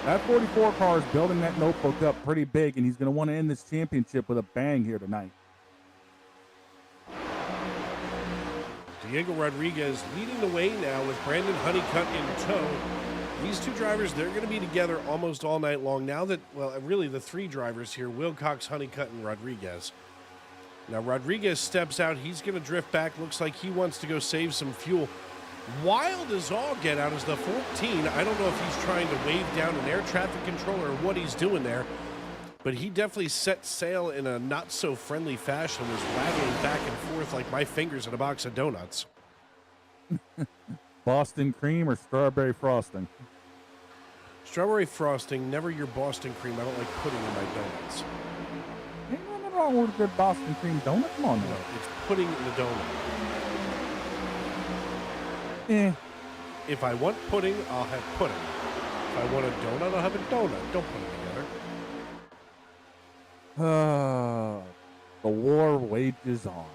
that 44 car is building that notebook up pretty big, and he's going to want to end this championship with a bang here tonight. Diego Rodriguez leading the way now with Brandon Honeycutt in tow. These two drivers, they're going to be together almost all night long. Now that, well, really the 3 drivers here, Wilcox, Honeycutt, and Rodriguez. Now Rodriguez steps out. He's going to drift back. Looks like he wants to go save some fuel. Wild as all get out is the 14. I don't know if he's trying to wave down an air traffic controller or what he's doing there, but he definitely set sail in a not-so-friendly fashion, was waggling back and forth like my fingers in a box of donuts. Boston cream or strawberry frosting? Strawberry frosting, never your Boston cream. I don't like pudding in my donuts. Ain't nothing wrong with a good Boston cream donut. Come on, no, it's pudding in the donut. If I want pudding, I'll have pudding. If I want a donut, I'll have a donut. Don't put them together. The war wages on.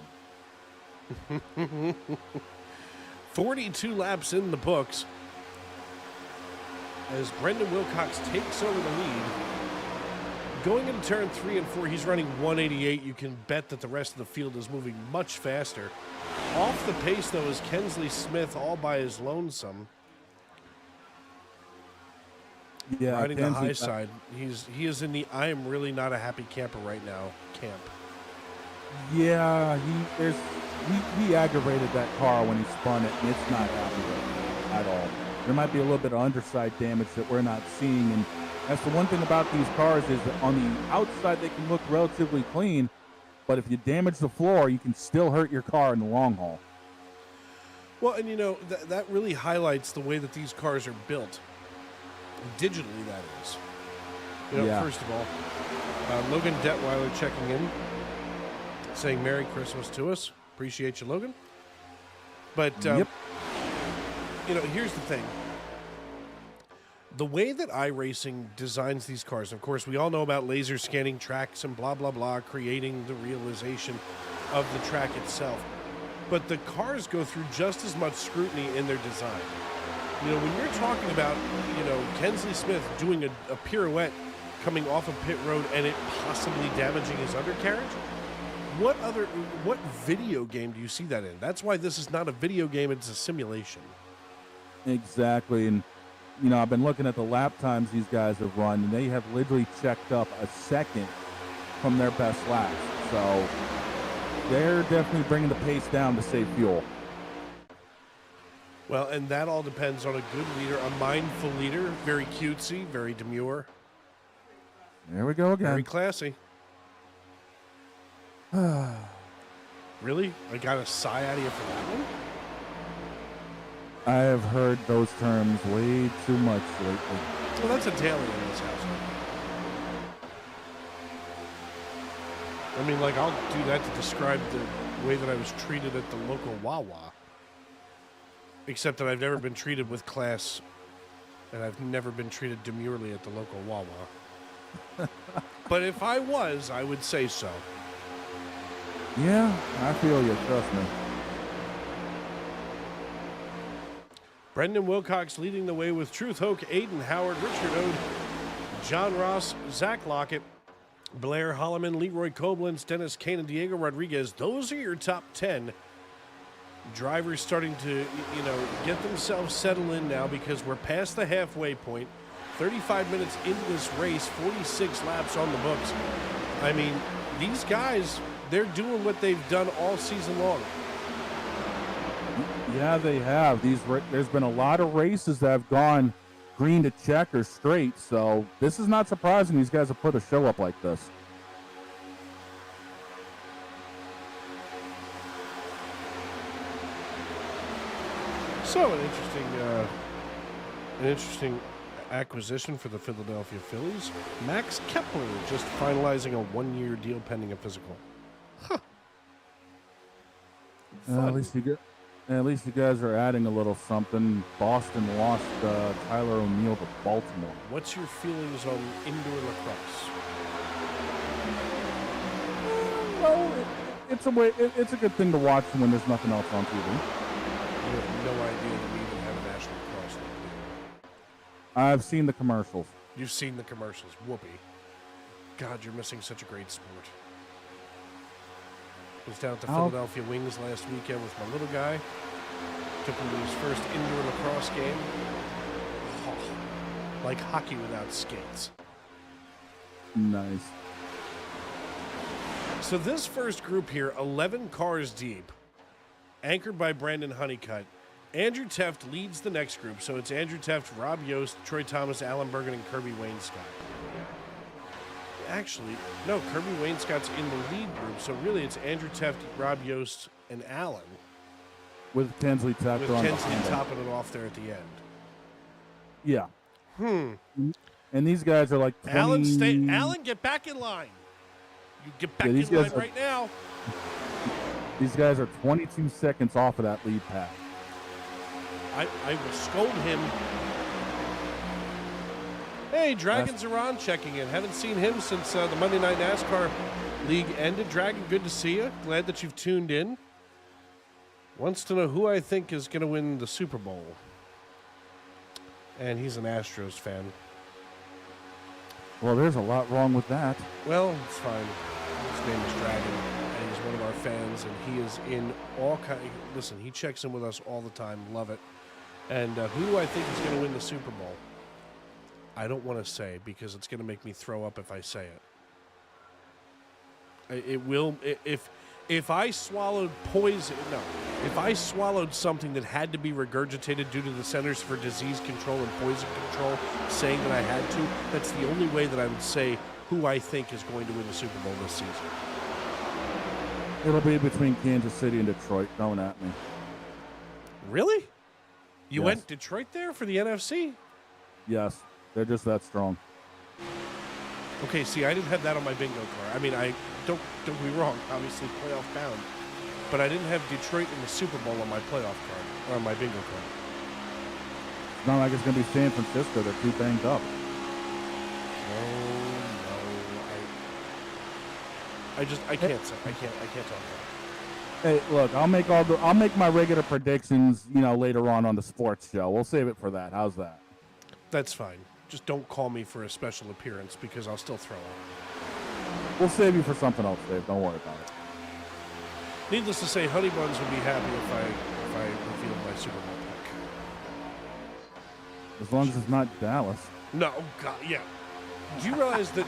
42 laps in the books as Brendan Wilcox takes over the lead. Going into turn 3 and 4, he's running 188. You can bet that the rest of the field is moving much faster. Off the pace, though, is Kensley Smith all by his lonesome. Yeah, riding the high side. He is in the I am really not a happy camper right now camp. Yeah, he aggravated that car when he spun it, and it's not happy with it at all. There might be a little bit of underside damage that we're not seeing, and that's the one thing about these cars is that on the outside they can look relatively clean, but if you damage the floor, you can still hurt your car in the long haul. Well, and you know, that really highlights the way that these cars are built. Digitally, that is. You know, first of all, Logan Detweiler checking in, saying Merry Christmas to us. Appreciate you, Logan. But, you know, here's the thing. The way that iRacing designs these cars, of course, we all know about laser scanning tracks and blah, blah, blah, creating the realization of the track itself. But the cars go through just as much scrutiny in their design. You know, when you're talking about, you know, Kensley Smith doing a pirouette coming off of pit road and it possibly damaging his undercarriage, what video game do you see that in? That's why this is not a video game, it's a simulation. Exactly, and you know, I've been looking at the lap times these guys have run, and they have literally checked up a second from their best laps. So they're definitely bringing the pace down to save fuel. Well, and that all depends on a good leader, a mindful leader, very cutesy, very demure. There we go again. Very classy. Really? I got a sigh out of you for that one? I have heard those terms way too much lately. Well, that's a daily in this household. I mean, like, I'll do that to describe the way that I was treated at the local Wawa. Except that I've never been treated with class, and I've never been treated demurely at the local Wawa. But if I was, I would say so. Yeah, I feel you, trust me. Brendan Wilcox leading the way with Truth Hoke, Aiden Howard, Richard Ode, John Ross, Zach Lockett, Blair Holloman, Leroy Koblenz, Dennis Kane, and Diego Rodriguez. Those are your top 10 drivers starting to, get themselves settled in now because we're past the halfway point. 35 minutes into this race, 46 laps on the books. I mean, these guys, they're doing what they've done all season long. Yeah, they have. There's been a lot of races that have gone green to check or straight, so this is not surprising these guys have put a show up like this. So an interesting acquisition for the Philadelphia Phillies. Max Kepler just finalizing a 1-year deal pending a physical. Huh. At least you guys are adding a little something. Boston lost Tyler O'Neill to Baltimore. What's your feelings on indoor lacrosse? Well, it's a good thing to watch when there's nothing else on TV. I have no idea that we even have a national lacrosse league. I've seen the commercials. You've seen the commercials. Whoopee. God, you're missing such a great sport. Was down to Philadelphia Wings last weekend with my little guy. Took him to his first indoor lacrosse game. Oh, like hockey without skates. Nice. So this first group here, 11 cars deep, anchored by Brandon Honeycutt. Andrew Teft leads the next group. So it's Andrew Teft, Rob Yost, Troy Thomas, Alan Bergen, and Kirby Wainscott. Actually, no, Kirby Wainscott's in the lead group, so really it's Andrew Teft, Rob Yost, and Alan. With Kensley tapped on. With Kensley topping it off there at the end. Yeah. And these guys are like 20... Alan, get back in line. You get back in line right now. These guys are 22 seconds off of that lead path. I will scold him. Hey, Dragons are on checking in. Haven't seen him since the Monday Night NASCAR League ended. Dragon, good to see you. Glad that you've tuned in. Wants to know who I think is going to win the Super Bowl. And he's an Astros fan. Well, there's a lot wrong with that. Well, it's fine. His name is Dragon, and he's one of our fans, and he is in all kinds. Listen, he checks in with us all the time. Love it. And who do I think is going to win the Super Bowl? I don't want to say because it's going to make me throw up if I say it. It will if I swallowed poison. No, if I swallowed something that had to be regurgitated due to the Centers for Disease Control and Poison Control saying that I had to, that's the only way that I would say who I think is going to win the Super Bowl this season. It'll be between Kansas City and Detroit. Don't at me. Really? You went Detroit there for the NFC? Yes. They're just that strong. Okay, see, I didn't have that on my bingo card. I mean, I don't get me wrong, obviously playoff bound, but I didn't have Detroit in the Super Bowl on my playoff card, or on my bingo card. It's not like it's going to be San Francisco. They're too banged up. I can't say. I can't talk about Hey, it. look, I'll make my regular predictions, later on the sports show. We'll save it for that. How's that? That's fine. Just don't call me for a special appearance because I'll still throw up. We'll save you for something else, Dave. Don't worry about it. Needless to say, Honey Buns would be happy if I revealed my Super Bowl pick. As long as it's not Dallas. No, God, yeah. Do you realize that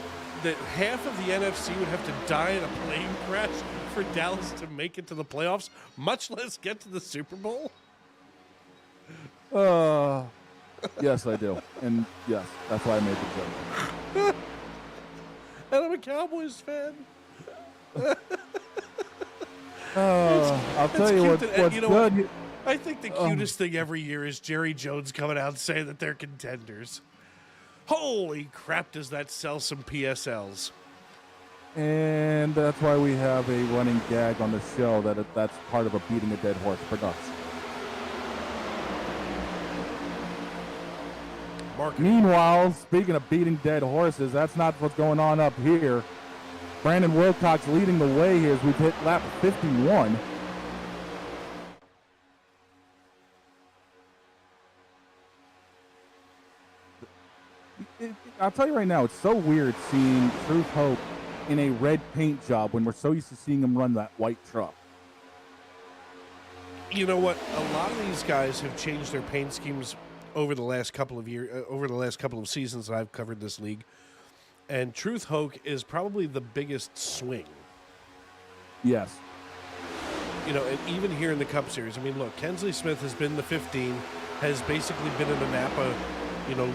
half of the NFC would have to die in a plane crash for Dallas to make it to the playoffs, much less get to the Super Bowl? Yes, I do. And yes, that's why I made the joke. And I'm a Cowboys fan. I'll tell you what's good. I think the cutest thing every year is Jerry Jones coming out and saying that they're contenders. Holy crap, does that sell some PSLs? And that's why we have a running gag on the show that's part of a beating a dead horse production. Meanwhile, speaking of beating dead horses, that's not what's going on up here. Brandon Wilcox leading the way here as we've hit lap 51. I'll tell you right now, it's so weird seeing Truth Hope in a red paint job when we're so used to seeing him run that white truck. You know what? A lot of these guys have changed their paint schemes over the last couple of seasons that I've covered this league. And Truth Hoke is probably the biggest swing. Yes. You know, and even here in the Cup Series, I mean, look, Kensley Smith has been the 15, has basically been in the Napa,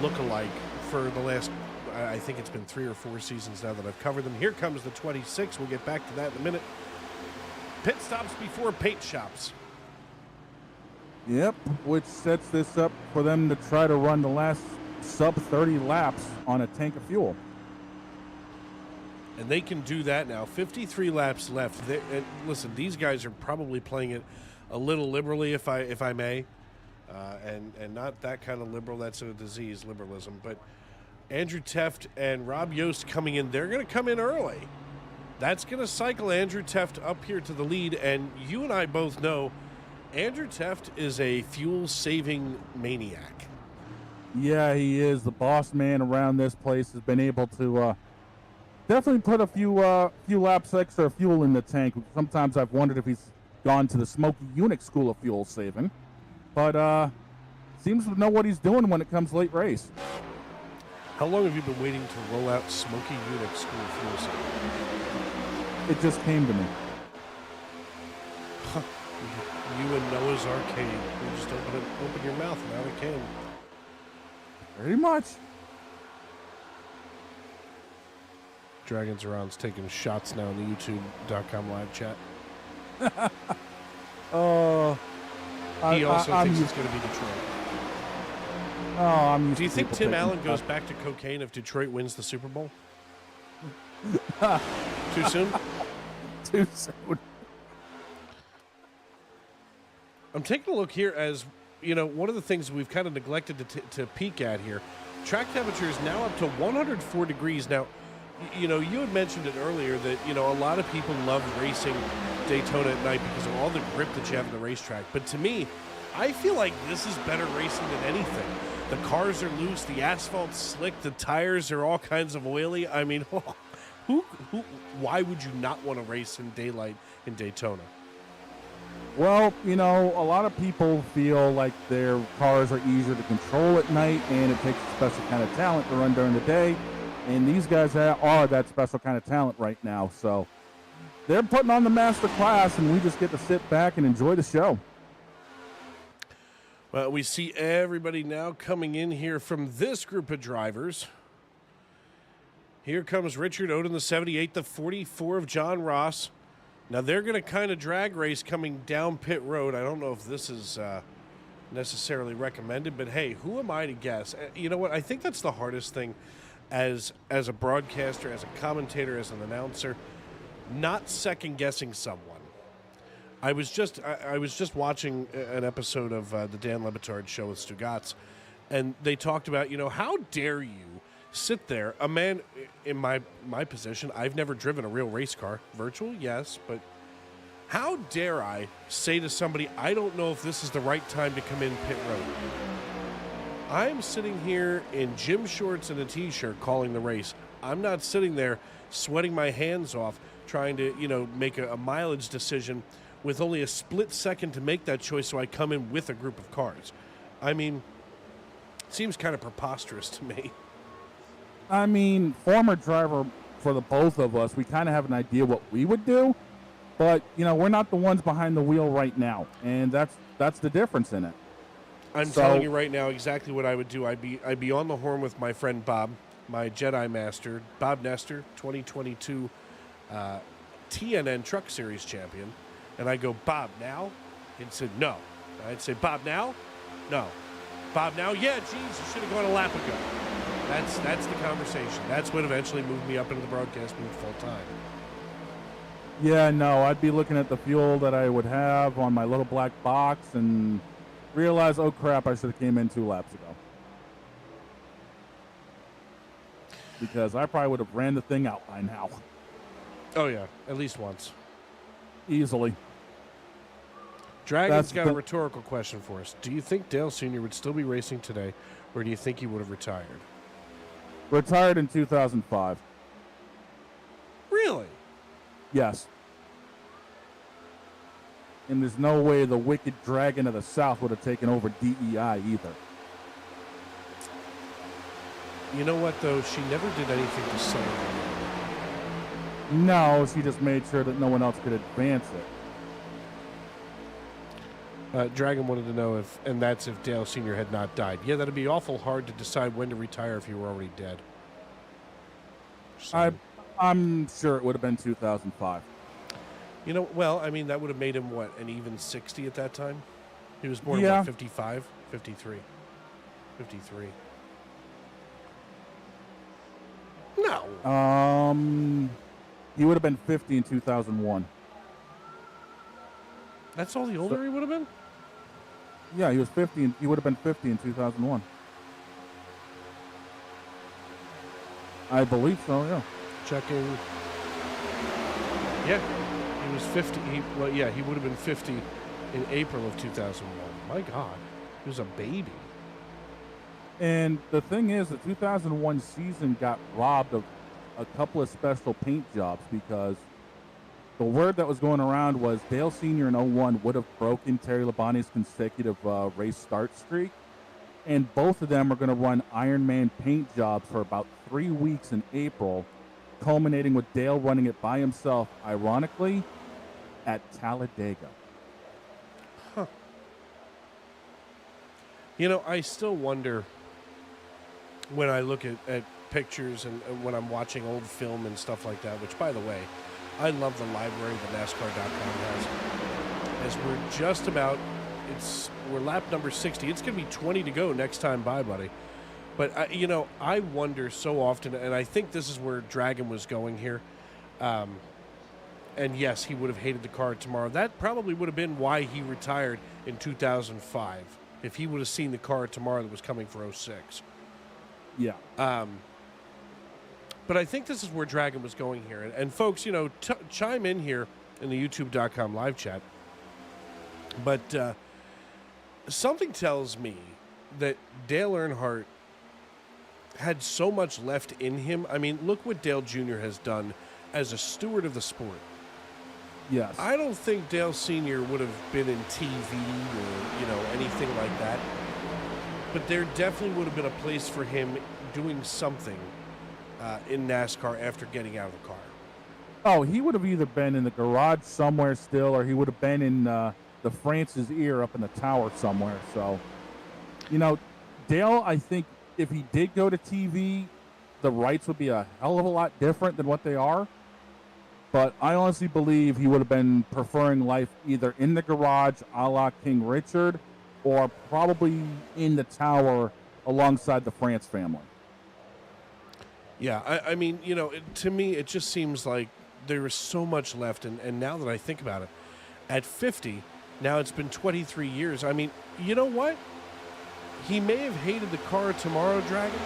look-alike for the last, I think it's been 3 or 4 seasons now that I've covered them. Here comes the 26. We'll get back to that in a minute. Pit stops before paint shops. Yep, which sets this up for them to try to run the last sub-30 laps on a tank of fuel. And they can do that now. 53 laps left. And listen, these guys are probably playing it a little liberally, if I may, and not that kind of liberal. That's a disease, liberalism. But Andrew Teft and Rob Yost coming in. They're going to come in early. That's going to cycle Andrew Teft up here to the lead. And you and I both know Andrew Teft is a fuel-saving maniac. Yeah, he is. The boss man around this place has been able to definitely put a few laps extra fuel in the tank. Sometimes I've wondered if he's gone to the Smoky Unix school of fuel saving. But seems to know what he's doing when it comes late race. How long have you been waiting to roll out Smoky Unix school of fuel saving? It just came to me. You and Noah's Arcade. You just open your mouth and out it came. Pretty much. Dragons Around's taking shots now in the YouTube.com live chat. He also thinks it's going to be Detroit. I'm Do you think Tim Allen goes back to cocaine if Detroit wins the Super Bowl? Too soon? Too soon. I'm taking a look here as, one of the things we've kind of neglected to peek at here. Track temperature is now up to 104 degrees. Now, you had mentioned it earlier that, a lot of people love racing Daytona at night because of all the grip that you have in the racetrack. But to me, I feel like this is better racing than anything. The cars are loose, the asphalt's slick, the tires are all kinds of oily. I mean, why would you not want to race in daylight in Daytona? Well, a lot of people feel like their cars are easier to control at night, and it takes a special kind of talent to run during the day. And these guys are that special kind of talent right now. So they're putting on the master class, and we just get to sit back and enjoy the show. Well, we see everybody now coming in here from this group of drivers. Here comes Richard Oden, the 78, the 44 of John Ross. Now, they're going to kind of drag race coming down pit road. I don't know if this is necessarily recommended, but hey, who am I to guess? You know what? I think that's the hardest thing as a broadcaster, as a commentator, as an announcer, not second-guessing someone. I was just watching an episode of the Dan Le Batard show with Stugatz, and they talked about, how dare you sit there, a man in my position. I've never driven a real race car. Virtual, yes, but how dare I say to somebody, I don't know if this is the right time to come in pit road. I'm sitting here in gym shorts and a t-shirt calling the race. I'm not sitting there sweating my hands off trying to, make a mileage decision with only a split second to make that choice, so I come in with a group of cars. I mean, it seems kind of preposterous to me. I mean, former driver for the both of us, we kind of have an idea what we would do, but, we're not the ones behind the wheel right now, and that's the difference in it. I'm telling you right now exactly what I would do. I'd be on the horn with my friend Bob, my Jedi Master, Bob Nestor, 2022 TNN Truck Series champion, and I go, Bob, now? He'd say, no. I'd say, Bob, now? No. Bob, now? Yeah, geez, you should have gone a lap ago. That's the conversation. That's what eventually moved me up into the broadcast booth full time. Yeah, no, I'd be looking at the fuel that I would have on my little black box and realize, oh crap, I should have came in 2 laps ago. Because I probably would have ran the thing out by now. Oh yeah, at least once. Easily. Dragon's got a rhetorical question for us. Do you think Dale Sr. would still be racing today, or do you think he would have retired? Retired in 2005. Really? Yes. And there's no way the wicked dragon of the South would have taken over DEI either. You know what, though? She never did anything to say. No, she just made sure that no one else could advance it. Dragon wanted to know if, and that's if Dale Sr. had not died. Yeah, that'd be awful hard to decide when to retire if you were already dead. I'm sure it would have been 2005. You know, well, I mean, that would have made him, what, an even 60 at that time? He was born in, Yeah. what, 55? 53. 53. No. He would have been 50 in 2001. That's all the older he would have been? Yeah, he was 50. He would have been 50 in 2001. I believe so. Yeah. Checking. Yeah, he was 50. He would have been 50 in April of 2001. My God, he was a baby. And the thing is, the 2001 season got robbed of a couple of special paint jobs because the word that was going around was Dale Sr. in 01 would have broken Terry Labonte's consecutive race start streak. And both of them are going to run Ironman paint jobs for about 3 weeks in April, culminating with Dale running it by himself, ironically, at Talladega. Huh. You know, I still wonder when I look at pictures and when I'm watching old film and stuff like that, which, by the way, I love the library that NASCAR.com has. As we're just about, we're lap number 60. It's going to be 20 to go next time by, buddy. But, you know, I wonder so often, and I think this is where Dragon was going here. And yes, he would have hated the car tomorrow. That probably would have been why he retired in 2005, if he would have seen the car tomorrow that was coming for 06. Yeah. But I think this is where Dragon was going here. And folks, you know, chime in here in the YouTube.com live chat. But something tells me that Dale Earnhardt had so much left in him. I mean, look what Dale Jr. has done as a steward of the sport. Yes. I don't think Dale Sr. would have been in TV or, you know, anything like that. But there definitely would have been a place for him doing something in NASCAR after getting out of the car. Oh, he would have either been in the garage somewhere still, or he would have been in the France's ear up in the tower somewhere. So, you know, Dale, I think if he did go to TV, the rights would be a hell of a lot different than what they are. But I honestly believe he would have been preferring life either in the garage a la King Richard, or probably in the tower alongside the France family. Yeah, I mean, you know, to me, it just seems like there is so much left. And now that I think about it, at 50, now it's been 23 years. I mean, you know what? He may have hated the car tomorrow, Dragon,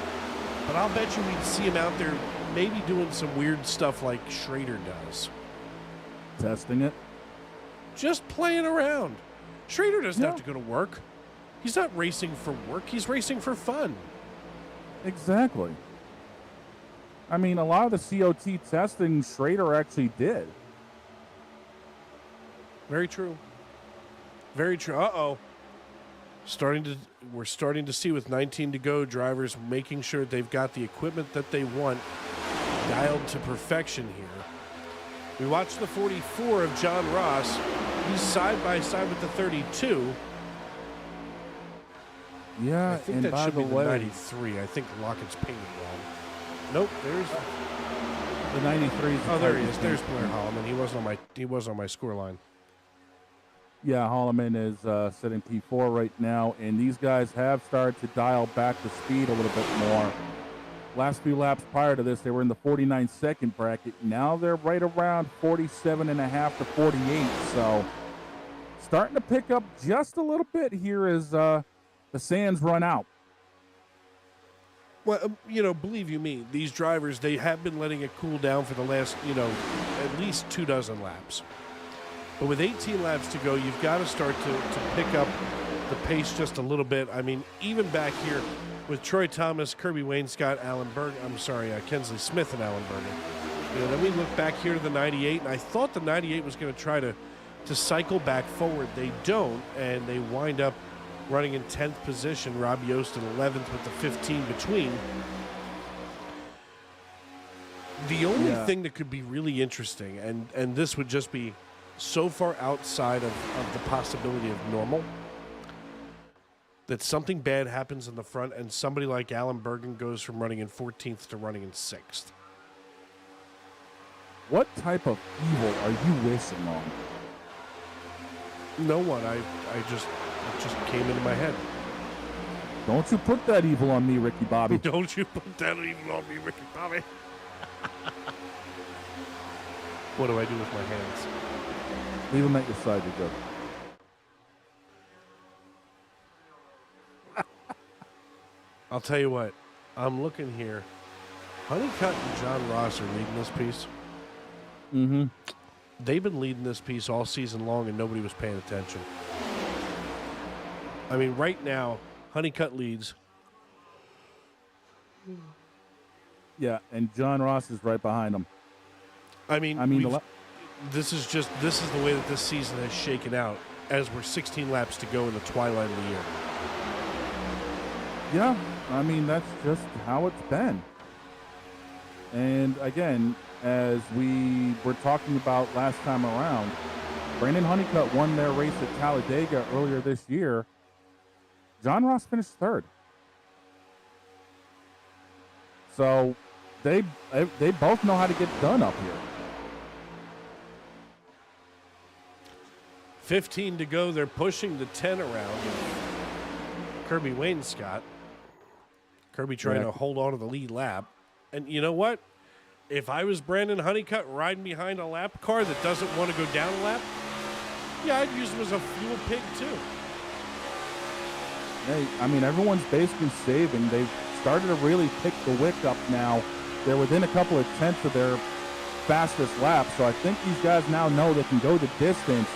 but I'll bet you we'd see him out there maybe doing some weird stuff like Schrader does. Testing it? Just playing around. Schrader doesn't have to go to work. He's not racing for work. He's racing for fun. Exactly. I mean, a lot of the COT testing Schrader actually did. Very true. Very true. Uh-oh. We're starting to see with 19 to go, drivers making sure they've got the equipment that they want dialed to perfection here. We watched the 44 of John Ross. He's side by side with the 32. Yeah, I think and that by should the be the way, 93. I think Lockett's painted wrong. Nope, there's the 93. Oh, there he is. There's Blair Holloman. He was on my score line. Yeah, Holloman is sitting P4 right now, and these guys have started to dial back the speed a little bit more. Last few laps prior to this, they were in the 49-second bracket. Now they're right around 47.5 to 48. So starting to pick up just a little bit here as the sands run out. Well, you know, believe you me, these drivers, they have been letting it cool down for the last, you know, at least 24 laps. But with 18 laps to go, you've got to start to pick up the pace just a little bit. I mean, even back here with Troy Thomas, Kirby Wainscott, Kensley Smith, and Alan Bergen. You know, then we look back here to the 98, and I thought the 98 was going to try to cycle back forward. They don't, and they wind up running in 10th position. Rob Yost in 11th with the 15 between. The only thing that could be really interesting, and this would just be so far outside of the possibility of normal, that something bad happens in the front and somebody like Alan Bergen goes from running in 14th to running in 6th. What type of evil are you wishing on? No one. It just came into my head. Don't you put that evil on me, Ricky Bobby. Don't you put that evil on me, Ricky Bobby. What do I do with my hands? Leave them at your side, you're good. I'll tell you what. I'm looking here. Honeycutt and John Ross are leading this piece. Mm-hmm. They've been leading this piece all season long, and nobody was paying attention. I mean, right now, Honeycutt leads. Yeah, and John Ross is right behind him. I mean this is the way that this season has shaken out, as we're 16 laps to go in the twilight of the year. Yeah, I mean, that's just how it's been. And again, as we were talking about last time around, Brandon Honeycutt won their race at Talladega earlier this year. John Ross finished third. So they both know how to get done up here. 15 to go. They're pushing the 10 around. Kirby Wainscott. Kirby trying to hold on to the lead lap. And you know what? If I was Brandon Honeycutt riding behind a lap car that doesn't want to go down a lap, yeah, I'd use him as a fuel pig too. Hey, I mean, everyone's basically saving. They've started to really pick the wick up now. They're within a couple of tenths of their fastest lap, so I think these guys now know they can go the distance.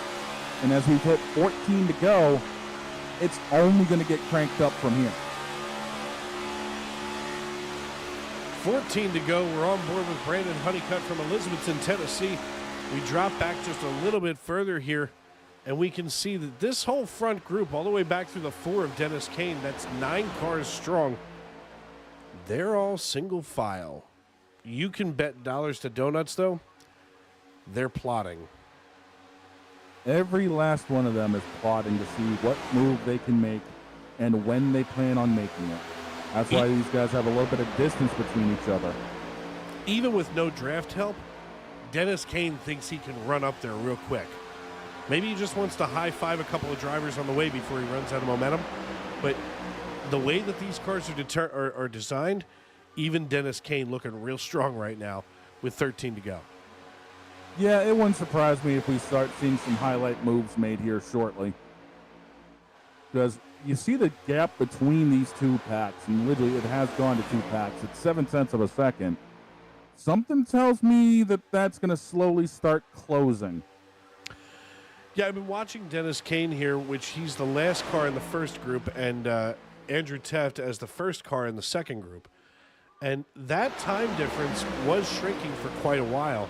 And as we've hit 14 to go, it's only going to get cranked up from here. 14 to go. We're on board with Brandon Honeycutt from Elizabethton, Tennessee. We drop back just a little bit further here, and we can see that this whole front group, all the way back through the 4 of Dennis Kane, that's 9 cars strong. They're all single file. You can bet dollars to donuts, though. They're plotting. Every last one of them is plotting to see what move they can make and when they plan on making it. That's why these guys have a little bit of distance between each other. Even with no draft help, Dennis Kane thinks he can run up there real quick. Maybe he just wants to high-five a couple of drivers on the way before he runs out of momentum. But the way that these cars are designed, even Dennis Kane looking real strong right now with 13 to go. Yeah, it wouldn't surprise me if we start seeing some highlight moves made here shortly. Because you see the gap between these two packs, and literally it has gone to 2 packs. It's 7 tenths of a second. Something tells me that that's going to slowly start closing. Yeah, I've been watching Dennis Kane here, which he's the last car in the first group, and Andrew Teft as the first car in the second group. And that time difference was shrinking for quite a while.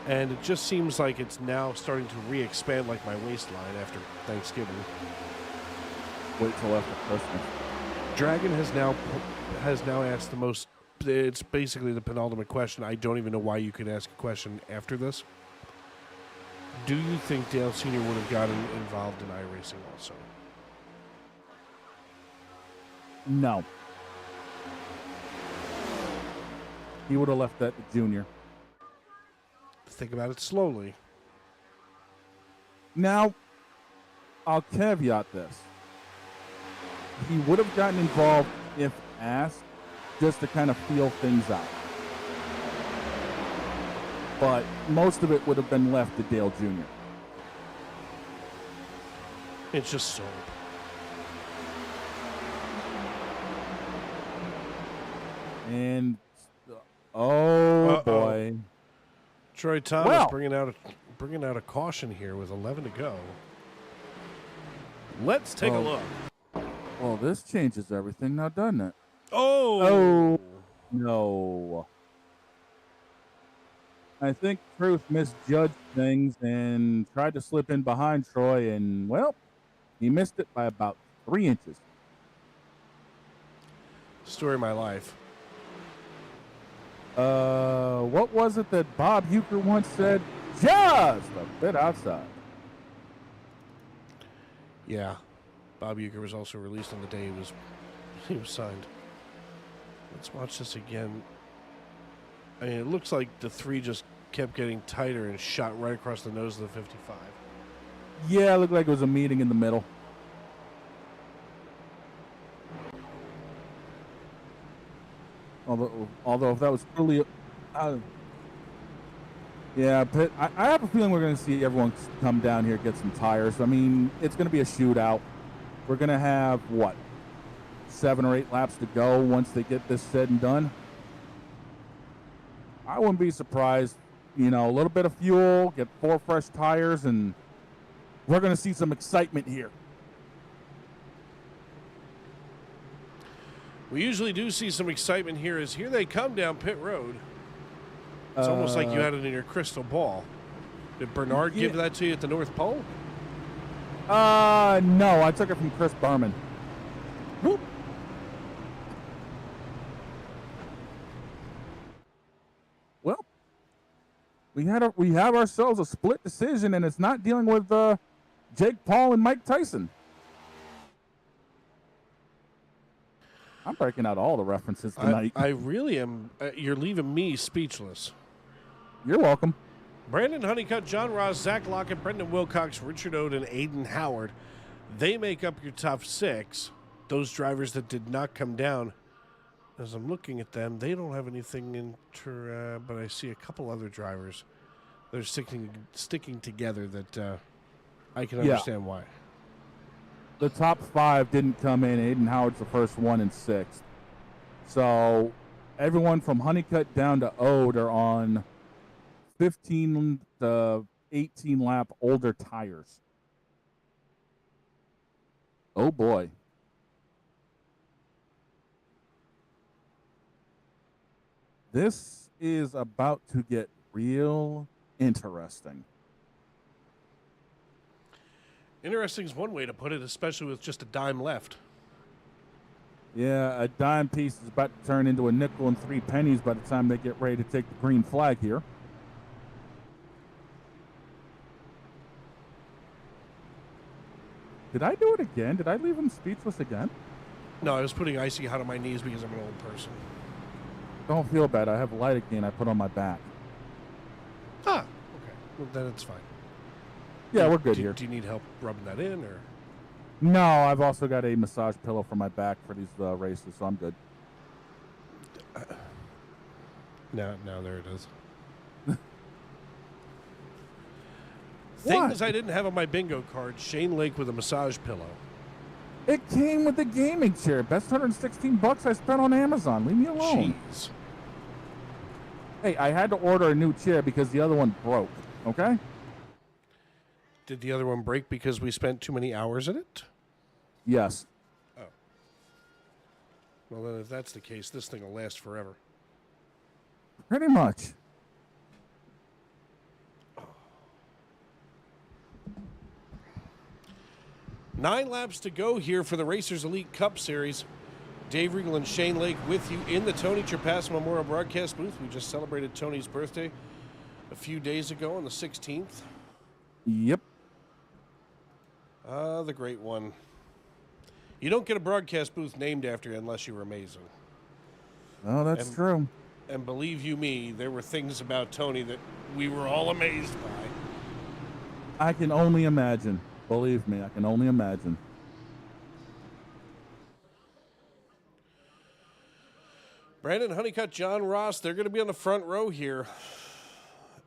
And it just seems like it's now starting to re-expand like my waistline after Thanksgiving. Wait till after Christmas. Dragon has now asked the most. It's basically the penultimate question. I don't even know why you could ask a question after this. Do you think Dale Sr. would have gotten involved in iRacing also? No. He would have left that to Junior. Think about it slowly. Now, I'll caveat this. He would have gotten involved if asked, just to kind of feel things out. But most of it would have been left to Dale Jr. It's just soap. And, oh boy. Troy Thomas bringing out a caution here with 11 to go. Let's take a look. Well, this changes everything now, doesn't it? Oh! Oh, no. I think Truth misjudged things and tried to slip in behind Troy, and, well, he missed it by about 3 inches. Story of my life. What was it that Bob Uecker once said? Just a bit outside. Yeah. Bob Uecker was also released on the day he was signed. Let's watch this again. I mean, it looks like the 3 just kept getting tighter and shot right across the nose of the 55. Yeah, it looked like it was a meeting in the middle. Although if that was truly, yeah, but I have a feeling we're going to see everyone come down here, get some tires. I mean, it's going to be a shootout. We're going to have, what, 7 or 8 laps to go once they get this said and done. I wouldn't be surprised. You know, a little bit of fuel, get 4 fresh tires, and we're going to see some excitement here. We usually do see some excitement here as here they come down pit road. It's almost like you had it in your crystal ball. Did Bernard give that to you at the North Pole? No, I took it from Chris Berman. Whoop. Well, we have ourselves a split decision, and it's not dealing with Jake Paul and Mike Tyson. I'm breaking out all the references tonight. I really am. You're leaving me speechless. You're welcome. Brandon Honeycutt, John Ross, Zach Lockett, Brendan Wilcox, Richard Ode, and Aiden Howard. They make up your top 6. Those drivers that did not come down. As I'm looking at them, they don't have anything but I see a couple other drivers. They're sticking together that I can understand why. The top 5 didn't come in. Aiden Howard's the first one in 6th. So everyone from Honeycutt down to Ode are on 15 to 18 lap older tires. Oh boy. This is about to get real interesting. Interesting is one way to put it, especially with just a dime left. Yeah, a dime piece is about to turn into a nickel and 3 pennies by the time they get ready to take the green flag here. Did I do it again? Did I leave him speechless again? No, I was putting icy hot on my knees because I'm an old person. Don't feel bad. I have lidocaine I put on my back. Ah, okay. Well, then it's fine. Yeah, we're good here. Do you need help rubbing that in, or? No, I've also got a massage pillow for my back for these races, so I'm good. No, there it is. Things I didn't have on my bingo card. Shane Lake with a massage pillow. It came with the gaming chair. Best $116 I spent on Amazon. Leave me alone. Jeez. Hey, I had to order a new chair because the other one broke, okay? Did the other one break because we spent too many hours in it? Yes. Oh. Well, then if that's the case, this thing will last forever. Pretty much. Oh. 9 laps to go here for the Racers Elite Cup Series. Dave Regal and Shane Lake with you in the Tony Trapasso Memorial Broadcast booth. We just celebrated Tony's birthday a few days ago on the 16th. Yep. The great one. You don't get a broadcast booth named after you unless you're amazing. Oh, that's true. And believe you me, there were things about Tony that we were all amazed by. I can only imagine. Believe me, I can only imagine. Brandon Honeycutt, John Ross, they're going to be on the front row here.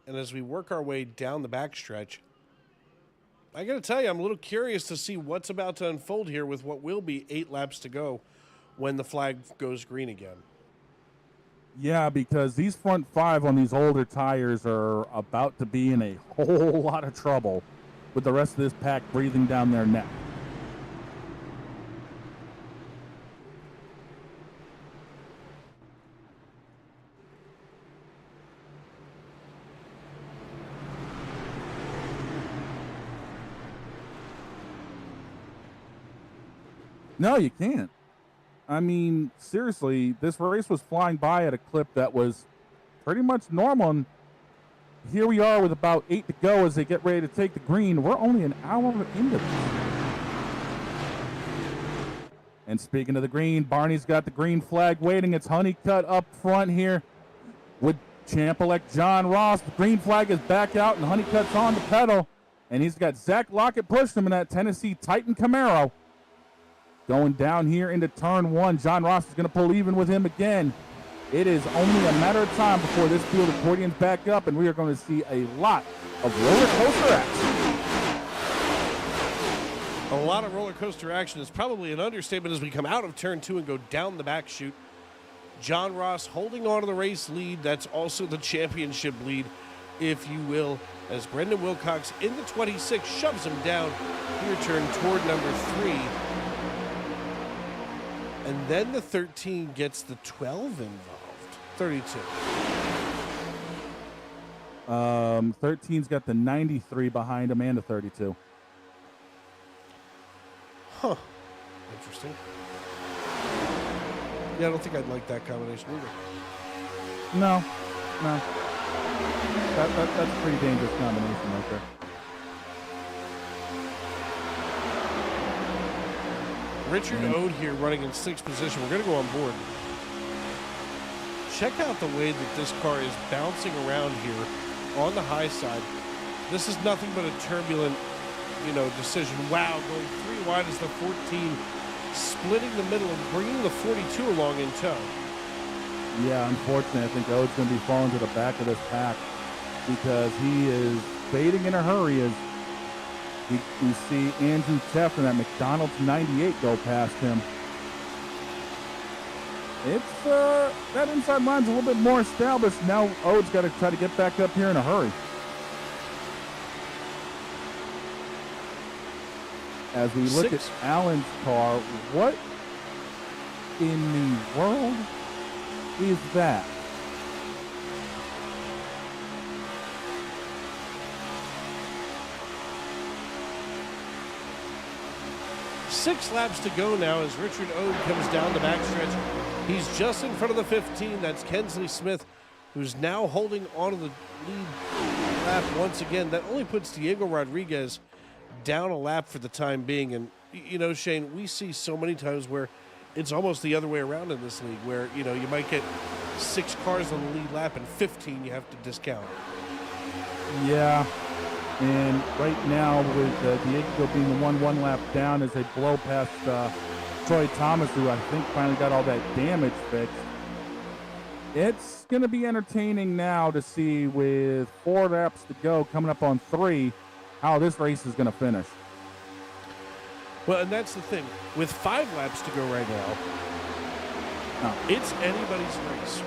And as we work our way down the backstretch, I got to tell you, I'm a little curious to see what's about to unfold here with what will be 8 laps to go when the flag goes green again. Yeah, because these front 5 on these older tires are about to be in a whole lot of trouble with the rest of this pack breathing down their neck. No, you can't. I mean, seriously, this race was flying by at a clip that was pretty much normal. And here we are with about 8 to go as they get ready to take the green. We're only an hour into this. And speaking of the green, Barney's got the green flag waiting. It's Honeycutt up front here with champ-elect John Ross. The green flag is back out, and Honeycutt's on the pedal. And he's got Zach Lockett pushing him in that Tennessee Titan Camaro. Going down here into turn 1. John Ross is going to pull even with him again. It is only a matter of time before this field accordion's back up, and we are going to see a lot of roller coaster action. A lot of roller coaster action is probably an understatement as we come out of turn 2 and go down the back chute. John Ross holding on to the race lead. That's also the championship lead, if you will, as Brendan Wilcox in the 26 shoves him down here turn toward number 3. And then the 13 gets the 12 involved. 32. 13's got the 93 behind him and the 32. Huh. Interesting. Yeah, I don't think I'd like that combination either. No. That's a pretty dangerous combination right there. Richard Ode here running in 6th position. We're going to go on board. Check out the way that this car is bouncing around here on the high side. This is nothing but a turbulent, decision. Wow, going 3 wide is the 14, splitting the middle and bringing the 42 along in tow. Yeah, unfortunately, I think Ode's going to be falling to the back of this pack because he is fading in a hurry as you see Andrew Teff and that McDonald's 98 go past him. It's that inside line's a little bit more established. Now Ode's got to try to get back up here in a hurry. As we look at Allen's car, what in the world is that? Six laps to go now as Richard Ode comes down the backstretch. He's just in front of the 15. That's Kensley Smith, who's now holding on to the lead lap once again. That only puts Diego Rodriguez down a lap for the time being. And, Shane, we see so many times where it's almost the other way around in this league, where, you might get 6 cars on the lead lap and 15 you have to discount. Yeah. And right now, with Diego being the 1 lap down as they blow past Troy Thomas, who I think finally got all that damage fixed, it's going to be entertaining now to see, with 4 laps to go, coming up on 3, how this race is going to finish. Well, and that's the thing. With 5 laps to go right now, it's anybody's race.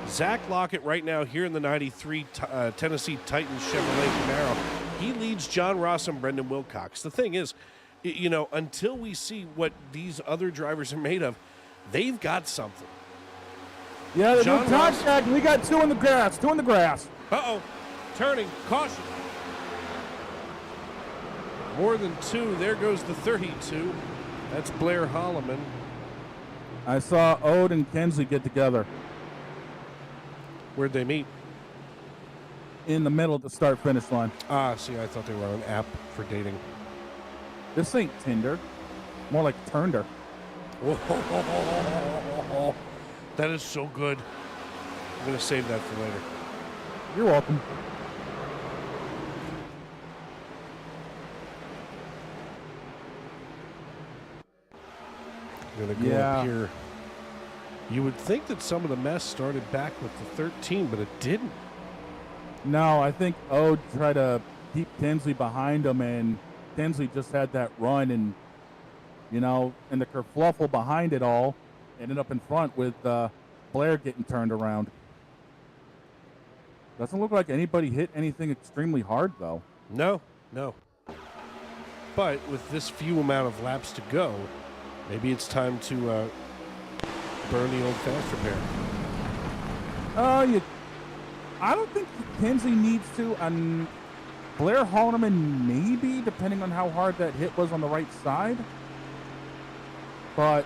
Zach Lockett right now here in the 93 Tennessee Titans Chevrolet Camaro. He leads John Ross and Brendan Wilcox. The thing is, until we see what these other drivers are made of, they've got something. Yeah, they're doing contact. We got 2 in the grass. 2 in the grass. Uh-oh. Turning. Caution. More than 2. There goes the 32. That's Blair Holloman. I saw Ode and Kensley get together. Where'd they meet? In the middle at the start-finish line. Ah, see, I thought they were on an app for dating. This ain't Tinder. More like Turnder. Oh, that is so good. I'm going to save that for later. You're welcome. I'm going to go up here. You would think that some of the mess started back with the 13, but it didn't. No, I think Ode tried to keep Kensley behind him, and Kensley just had that run, and, and the kerfluffle behind it all ended up in front with Blair getting turned around. Doesn't look like anybody hit anything extremely hard, though. No. But with this few amount of laps to go, maybe it's time to burn the old fast repair. I don't think Kensley needs to. Blair Holloman maybe, depending on how hard that hit was on the right side. but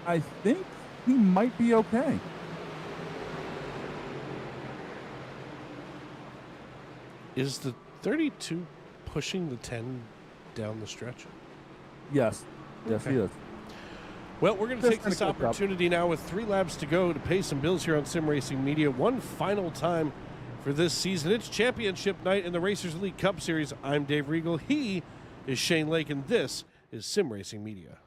I think he might be okay. Is the 32 pushing the 10 down the stretch? Yes. Yes, Okay. he is. Well, we're going to take Just this kinda quick up. opportunity now with 3 laps to go to pay some bills here on Sim Racing Media. One final time for this season. It's championship night in the Racers Elite Cup Series. I'm Dave Regal. He is Shane Lake, and this is Sim Racing Media.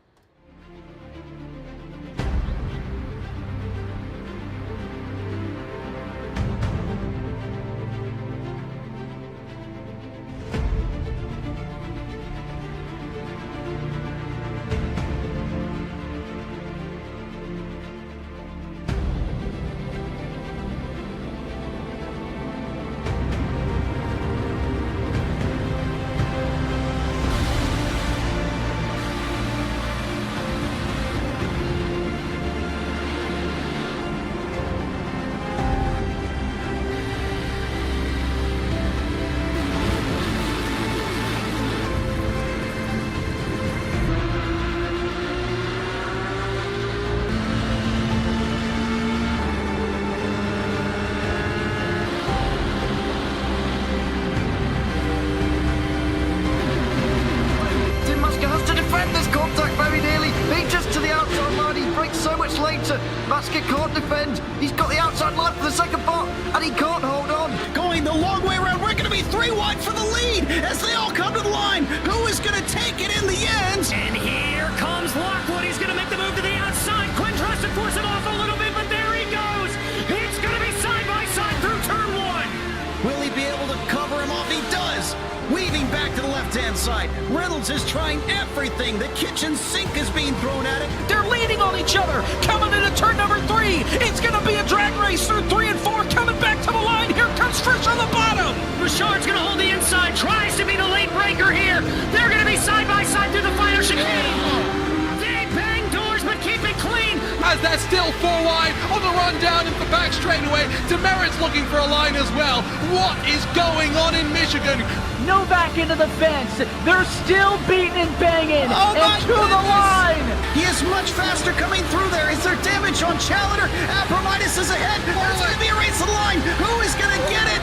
Tim Masker has to defend this contact very nearly. Being just to the outside line, he breaks so much later. Masker can't defend. He's got the outside line for the second part, and he can't hold on. Going the long way around. We're going to be 3 wide for the lead as they all come to the line. Who is going to take it in the end? And here comes Lockwood. He's going to make the move to the outside. Quinn tries to force him off a little bit, but there he goes. It's going to be side by side through turn 1. Will he be able to cover him off? He does. Weaving back to the left-hand side. Reynolds is trying everything. The kitchen sink is being thrown at it. They're leaning on each other. Coming into turn number 3. It's going to be a drag race through 3 and 4. Coming back to the line. Here comes Frisch on the bottom. Bouchard's going to hold the inside. Tries to be the late breaker here. They're going to be side by side through the final chicane. They bang doors, but keep it clean. As they're still 4 wide on the run down into the back straightaway. Demerit's looking for a line as well. What is going on in Michigan? Novak into the fence. They're still beating and banging. Oh, my and to the goodness. line. He is much faster coming through there. Is there damage on Challenger? Apromitis is ahead. There's going to be a race to the line. Who is going to get it?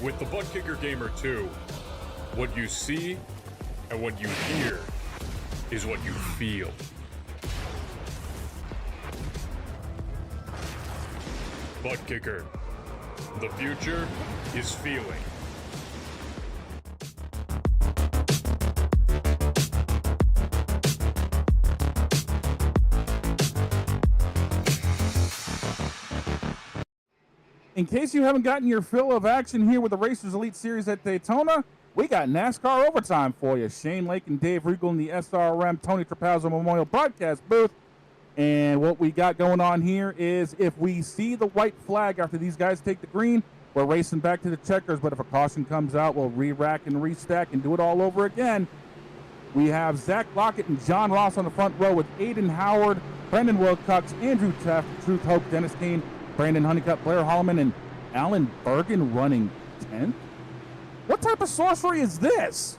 With the Butt Kicker Gamer 2, what you see and what you hear is what you feel. Butt Kicker. The future is feeling. In case you haven't gotten your fill of action here with the Racers Elite Series at Daytona, we got NASCAR overtime for you. Shane Lake and Dave Regal in the SRM Tony Trapazzo Memorial Broadcast booth. And what we got going on here is if we see the white flag after these guys take the green, we're racing back to the checkers. But if a caution comes out, we'll re-rack and restack and do it all over again. We have Zach Lockett and John Ross on the front row with Aiden Howard, Brendan Wilcox, Andrew Teff, Truth Hope, Dennis Kane, Brandon Honeycutt, Blair Holloman, and Alan Bergen running 10th. What type of sorcery is this?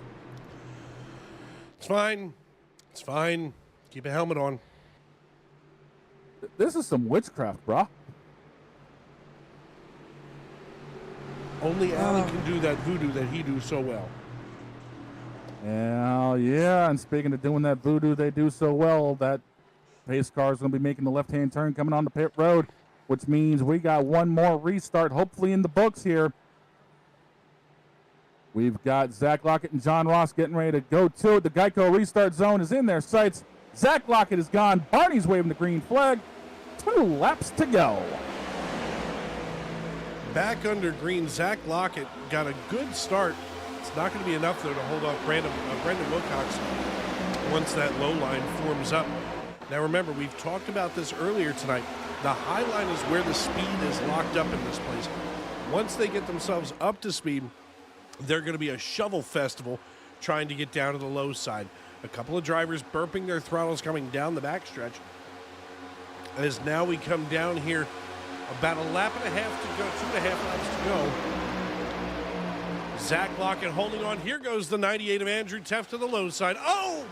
It's fine. It's fine. Keep a helmet on. This is some witchcraft, brah. Only Alan can do that voodoo that he do so well. Hell yeah, and speaking of doing that voodoo they do so well, that pace car is going to be making the left-hand turn coming on the pit road, which means we got one more restart, hopefully in the books here. We've got Zach Lockett and John Ross getting ready to go to it. The Geico restart zone is in their sights. Zach Lockett is gone. Barney's waving the green flag. 2 laps to go. Back under green, Zach Lockett got a good start. It's not going to be enough, though, to hold off Brendan Wilcox once that low line forms up. Now, remember, we've talked about this earlier tonight. The high line is where the speed is locked up in this place. Once they get themselves up to speed, they're going to be a shovel festival trying to get down to the low side. A couple of drivers burping their throttles coming down the backstretch. As now we come down here, about a lap and a half to go, 2.5 laps to go. Zach Lockett holding on. Here goes the 98 of Andrew Teff to the low side. Oh!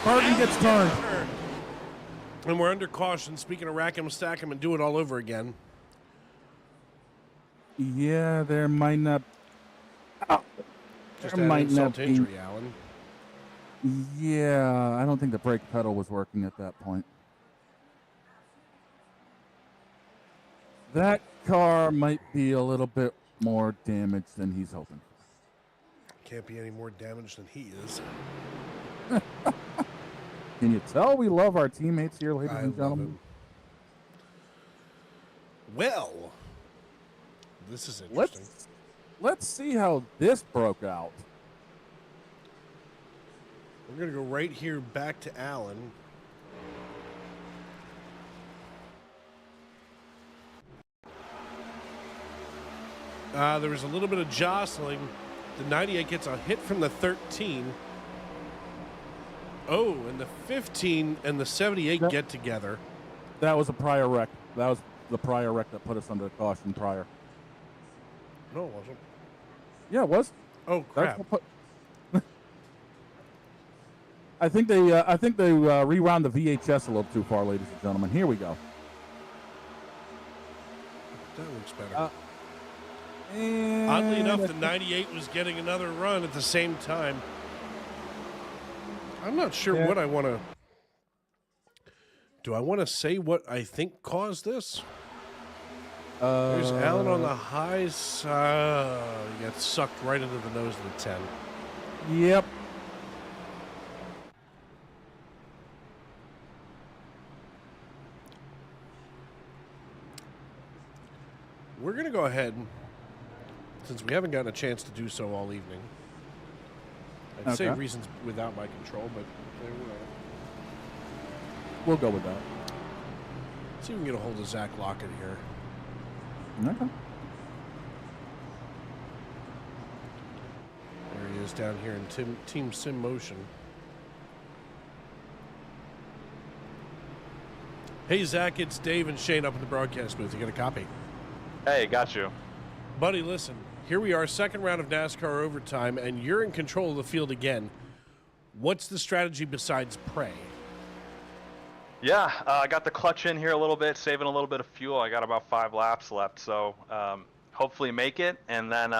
Barton gets turned. And we're under caution. Speaking of rack 'em, stack 'em, and do it all over again. Yeah, there might not... Just an insult injury, Alan. Yeah, I don't think the brake pedal was working at that point. That car might be a little bit more damaged than he's hoping. Can't be any more damaged than he is. Can you tell we love our teammates here, ladies and gentlemen? Well, this is interesting. Let's see how this broke out. We're going to go right here back to Alan. There was a little bit of jostling. The 98 gets a hit from the 13. Oh, and the 15 and the 78 get together. That was a prior wreck. That was the prior wreck that put us under caution prior. No, it wasn't. Yeah, it was. Oh, crap. I think they rewound the VHS a little too far, ladies and gentlemen. Here we go. That looks better. Oddly enough, the 98 was getting another run at the same time. I'm not sure what I want to... Do I want to say what I think caused this? There's Alan on the high side. He got sucked right into the nose of the 10. Yep. We're going to go ahead, since we haven't gotten a chance to do so all evening. I'd say reasons without my control, but there we are. We'll go with that. See if we can get a hold of Zach Lockett here. Okay. There he is down here in Team Sim Motion. Hey, Zach, it's Dave and Shane up in the broadcast booth. You got a copy? Hey, got you. Buddy, listen. Here we are, second round of NASCAR overtime, and you're in control of the field again. What's the strategy besides pray? Yeah, I got the clutch in here a little bit, saving a little bit of fuel. I got about 5 laps left, so hopefully make it, and then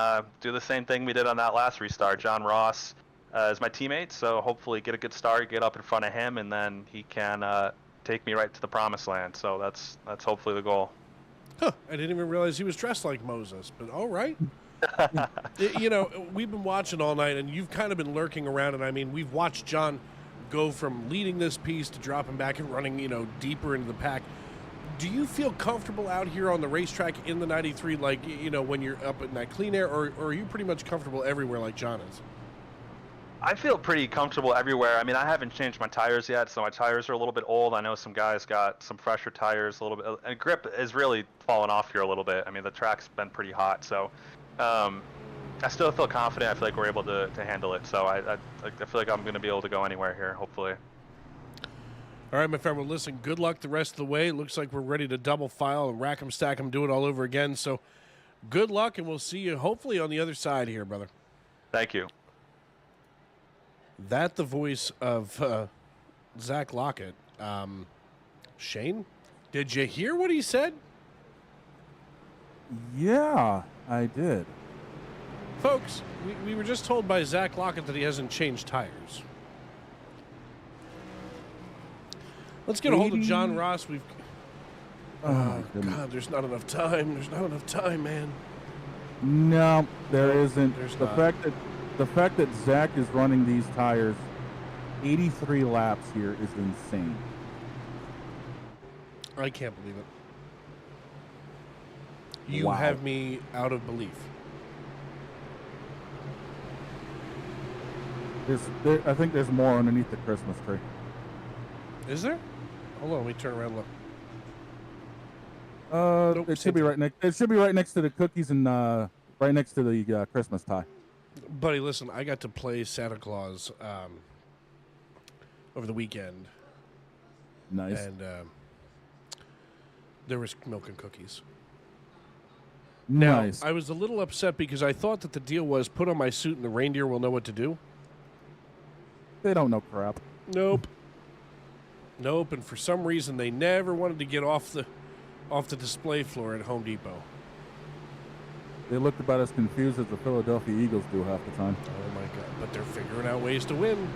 do the same thing we did on that last restart. John Ross is my teammate, so hopefully get a good start, get up in front of him, and then he can take me right to the promised land. So that's hopefully the goal. Huh, I didn't even realize he was dressed like Moses, but all right. You know, we've been watching all night, and you've kind of been lurking around, and I mean, we've watched John go from leading this piece to dropping back and running, you know, deeper into the pack. Do you feel comfortable out here on the racetrack in the 93, like, you know, when you're up in that clean air, or are you pretty much comfortable everywhere like John is? I feel pretty comfortable everywhere. I mean, I haven't changed my tires yet, so my tires are a little bit old. I know some guys got some fresher tires a little bit, and grip is really falling off here a little bit. I mean, the track's been pretty hot, so I still feel confident. I feel like we're able to handle it, so I feel like I'm going to be able to go anywhere here, hopefully. All right, my friend, well, listen, good luck the rest of the way. It looks like we're ready to double file and rack 'em, stack 'em, do it all over again. So good luck, and we'll see you hopefully on the other side here, brother. Thank you. That the voice of Zach Lockett. Shane, did you hear what he said? Yeah, I did. Folks, we were just told by Zach Lockett that he hasn't changed tires. Let's get a hold of John Ross. Oh, God, there's not enough time. There's not enough time, man. No, there isn't. There's the not. The fact that Zach is running these tires 83 laps here is insane. I can't believe it. You Wow. have me out of belief. I think there's more underneath the Christmas tree. Is there? Hold on, let me turn around and look. Nope, It should be right next. It should be right next to the cookies and right next to the Christmas tie. Buddy, listen, I got to play Santa Claus over the weekend. Nice. And there was milk and cookies. Nice. Now, I was a little upset because I thought that the deal was put on my suit and the reindeer will know what to do. They don't know crap. Nope. Nope, and for some reason they never wanted to get off the display floor at Home Depot. They looked about as confused as the Philadelphia Eagles do half the time. Oh my God! But they're figuring out ways to win.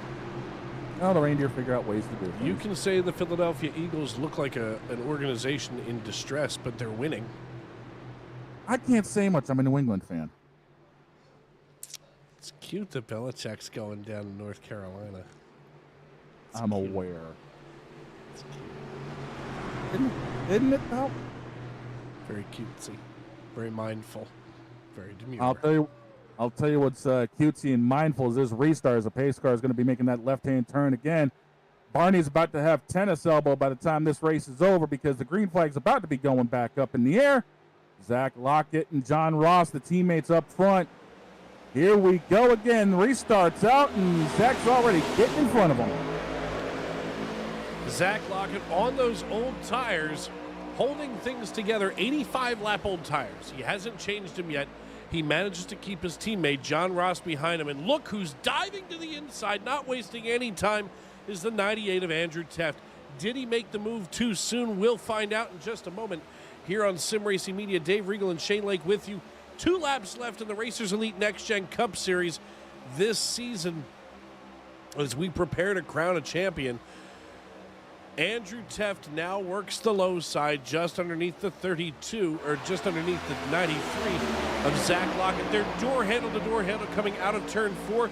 Now the reindeer figure out ways to do things. You can say the Philadelphia Eagles look like an organization in distress, but they're winning. I can't say much. I'm a New England fan. It's cute that Belichick's going down to North Carolina. I'm aware. Isn't it though? Very cutesy, very mindful, very demure. I'll tell you what's cutesy and mindful is this restart as a pace car is going to be making that left-hand turn again. Barney's about to have tennis elbow by the time this race is over because the green flag's about to be going back up in the air. Zach Lockett and John Ross, the teammates up front. Here we go again. Restarts out, and Zach's already getting in front of him. Zach Lockett on those old tires, holding things together, 85-lap old tires. He hasn't changed them yet. He manages to keep his teammate John Ross behind him. And look who's diving to the inside, not wasting any time, is the 98 of Andrew Teft. Did he make the move too soon? We'll find out in just a moment. Here on Sim Racing Media, Dave Regal and Shane Lake with you. 2 laps left in the Racers Elite Next Gen Cup Series this season as we prepare to crown a champion. Andrew Teft now works the low side just underneath the 32, or just underneath the 93 of Zach Lockett. They're door handle to door handle coming out of turn 4.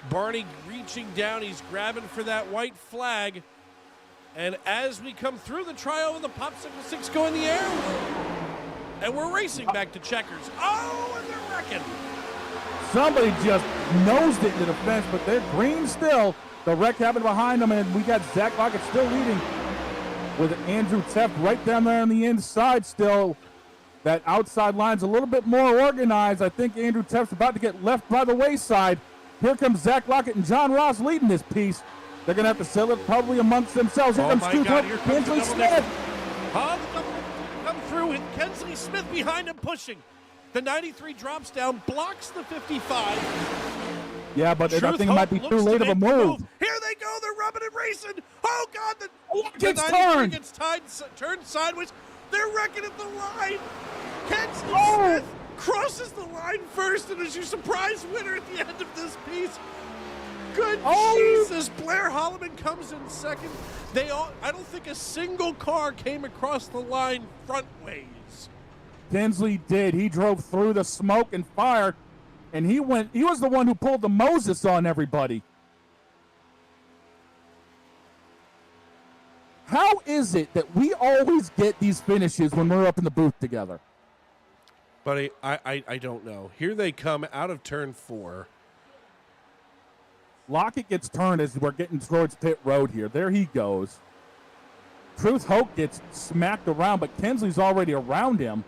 Barney reaching down, he's grabbing for that white flag. And as we come through the trioval, the Popsicle 6 go in the air. And we're racing back to checkers. Oh, and they're wrecking. Somebody just nosed it into the fence, but they're green still. The wreck happened behind them, and we got Zach Lockett still leading with Andrew Teft right down there on the inside still. That outside line's a little bit more organized. I think Andrew Teft's about to get left by the wayside. Here comes Zach Lockett and John Ross leading this piece. They're going to have to settle it probably amongst themselves. Here comes Stu Kinsley Smith. Come through with Kinsley Smith behind him pushing. The 93 drops down, blocks the 55. Yeah, but I think it might be too late of a move. Here they go, they're rubbing and racing. Oh, God, the 93 turned. gets turned sideways. They're wrecking at the line. Kinsley Smith crosses the line first and is your surprise winner at the end of this piece. Good Jesus, Blair Holloman comes in second. I don't think a single car came across the line front ways. Kinsley did. He drove through the smoke and fire, and he was the one who pulled the Moses on everybody. How is it that we always get these finishes when we're up in the booth together? Buddy, I don't know. Here they come out of turn 4. Lockett gets turned as we're getting towards pit road here. There he goes. Truth Hoke gets smacked around, but Kinsley's already around him.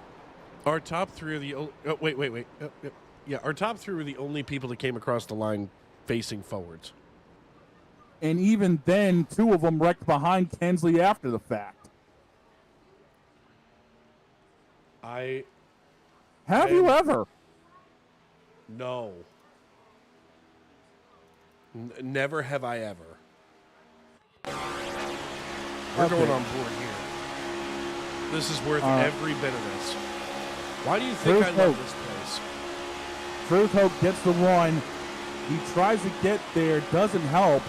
Our top 3 are the... wait. Yeah, our top 3 were the only people that came across the line facing forwards. And even then, 2 of them wrecked behind Kinsley after the fact. Have you ever? No. Never have I ever. We're going on board here. This is worth every bit of this. Why do you think I love this place? Truth Hope gets the one. He tries to get there, doesn't help.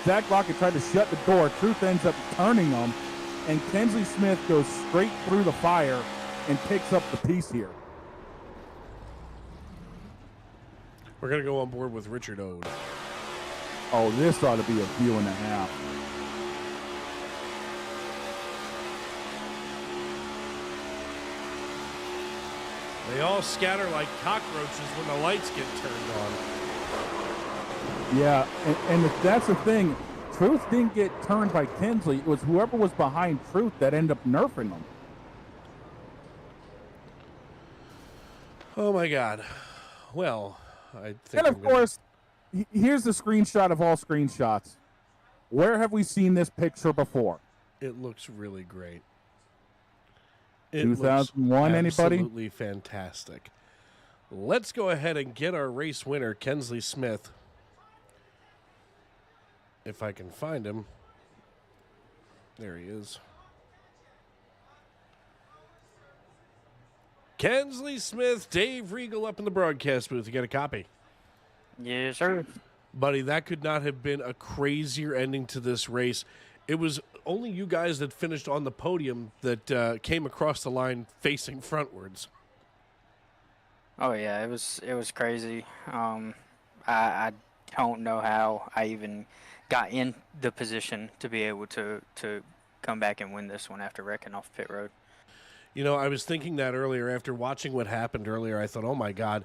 Zach Lockett tried to shut the door. Truth ends up turning him, and Kensley Smith goes straight through the fire and picks up the piece here. We're going to go on board with Richard Ode. Oh, this ought to be a view and a half. They all scatter like cockroaches when the lights get turned on. Yeah, and that's the thing. Truth didn't get turned by Kensley. It was whoever was behind Truth that ended up nerfing him. Oh, my God. Well, I think. And of course, here's the screenshot of all screenshots. Where have we seen this picture before? It looks really great. It 2001, anybody? Absolutely fantastic. Let's go ahead and get our race winner, Kensley Smith. If I can find him. There he is. Kensley Smith, Dave Regal up in the broadcast booth. You got a copy? Yes, sir. Buddy, that could not have been a crazier ending to this race. It was only you guys that finished on the podium that came across the line facing frontwards. Oh yeah, it was crazy. I don't know how I even got in the position to be able to come back and win this one after wrecking off pit road. You know, I was thinking that earlier after watching what happened earlier. I thought, oh my God,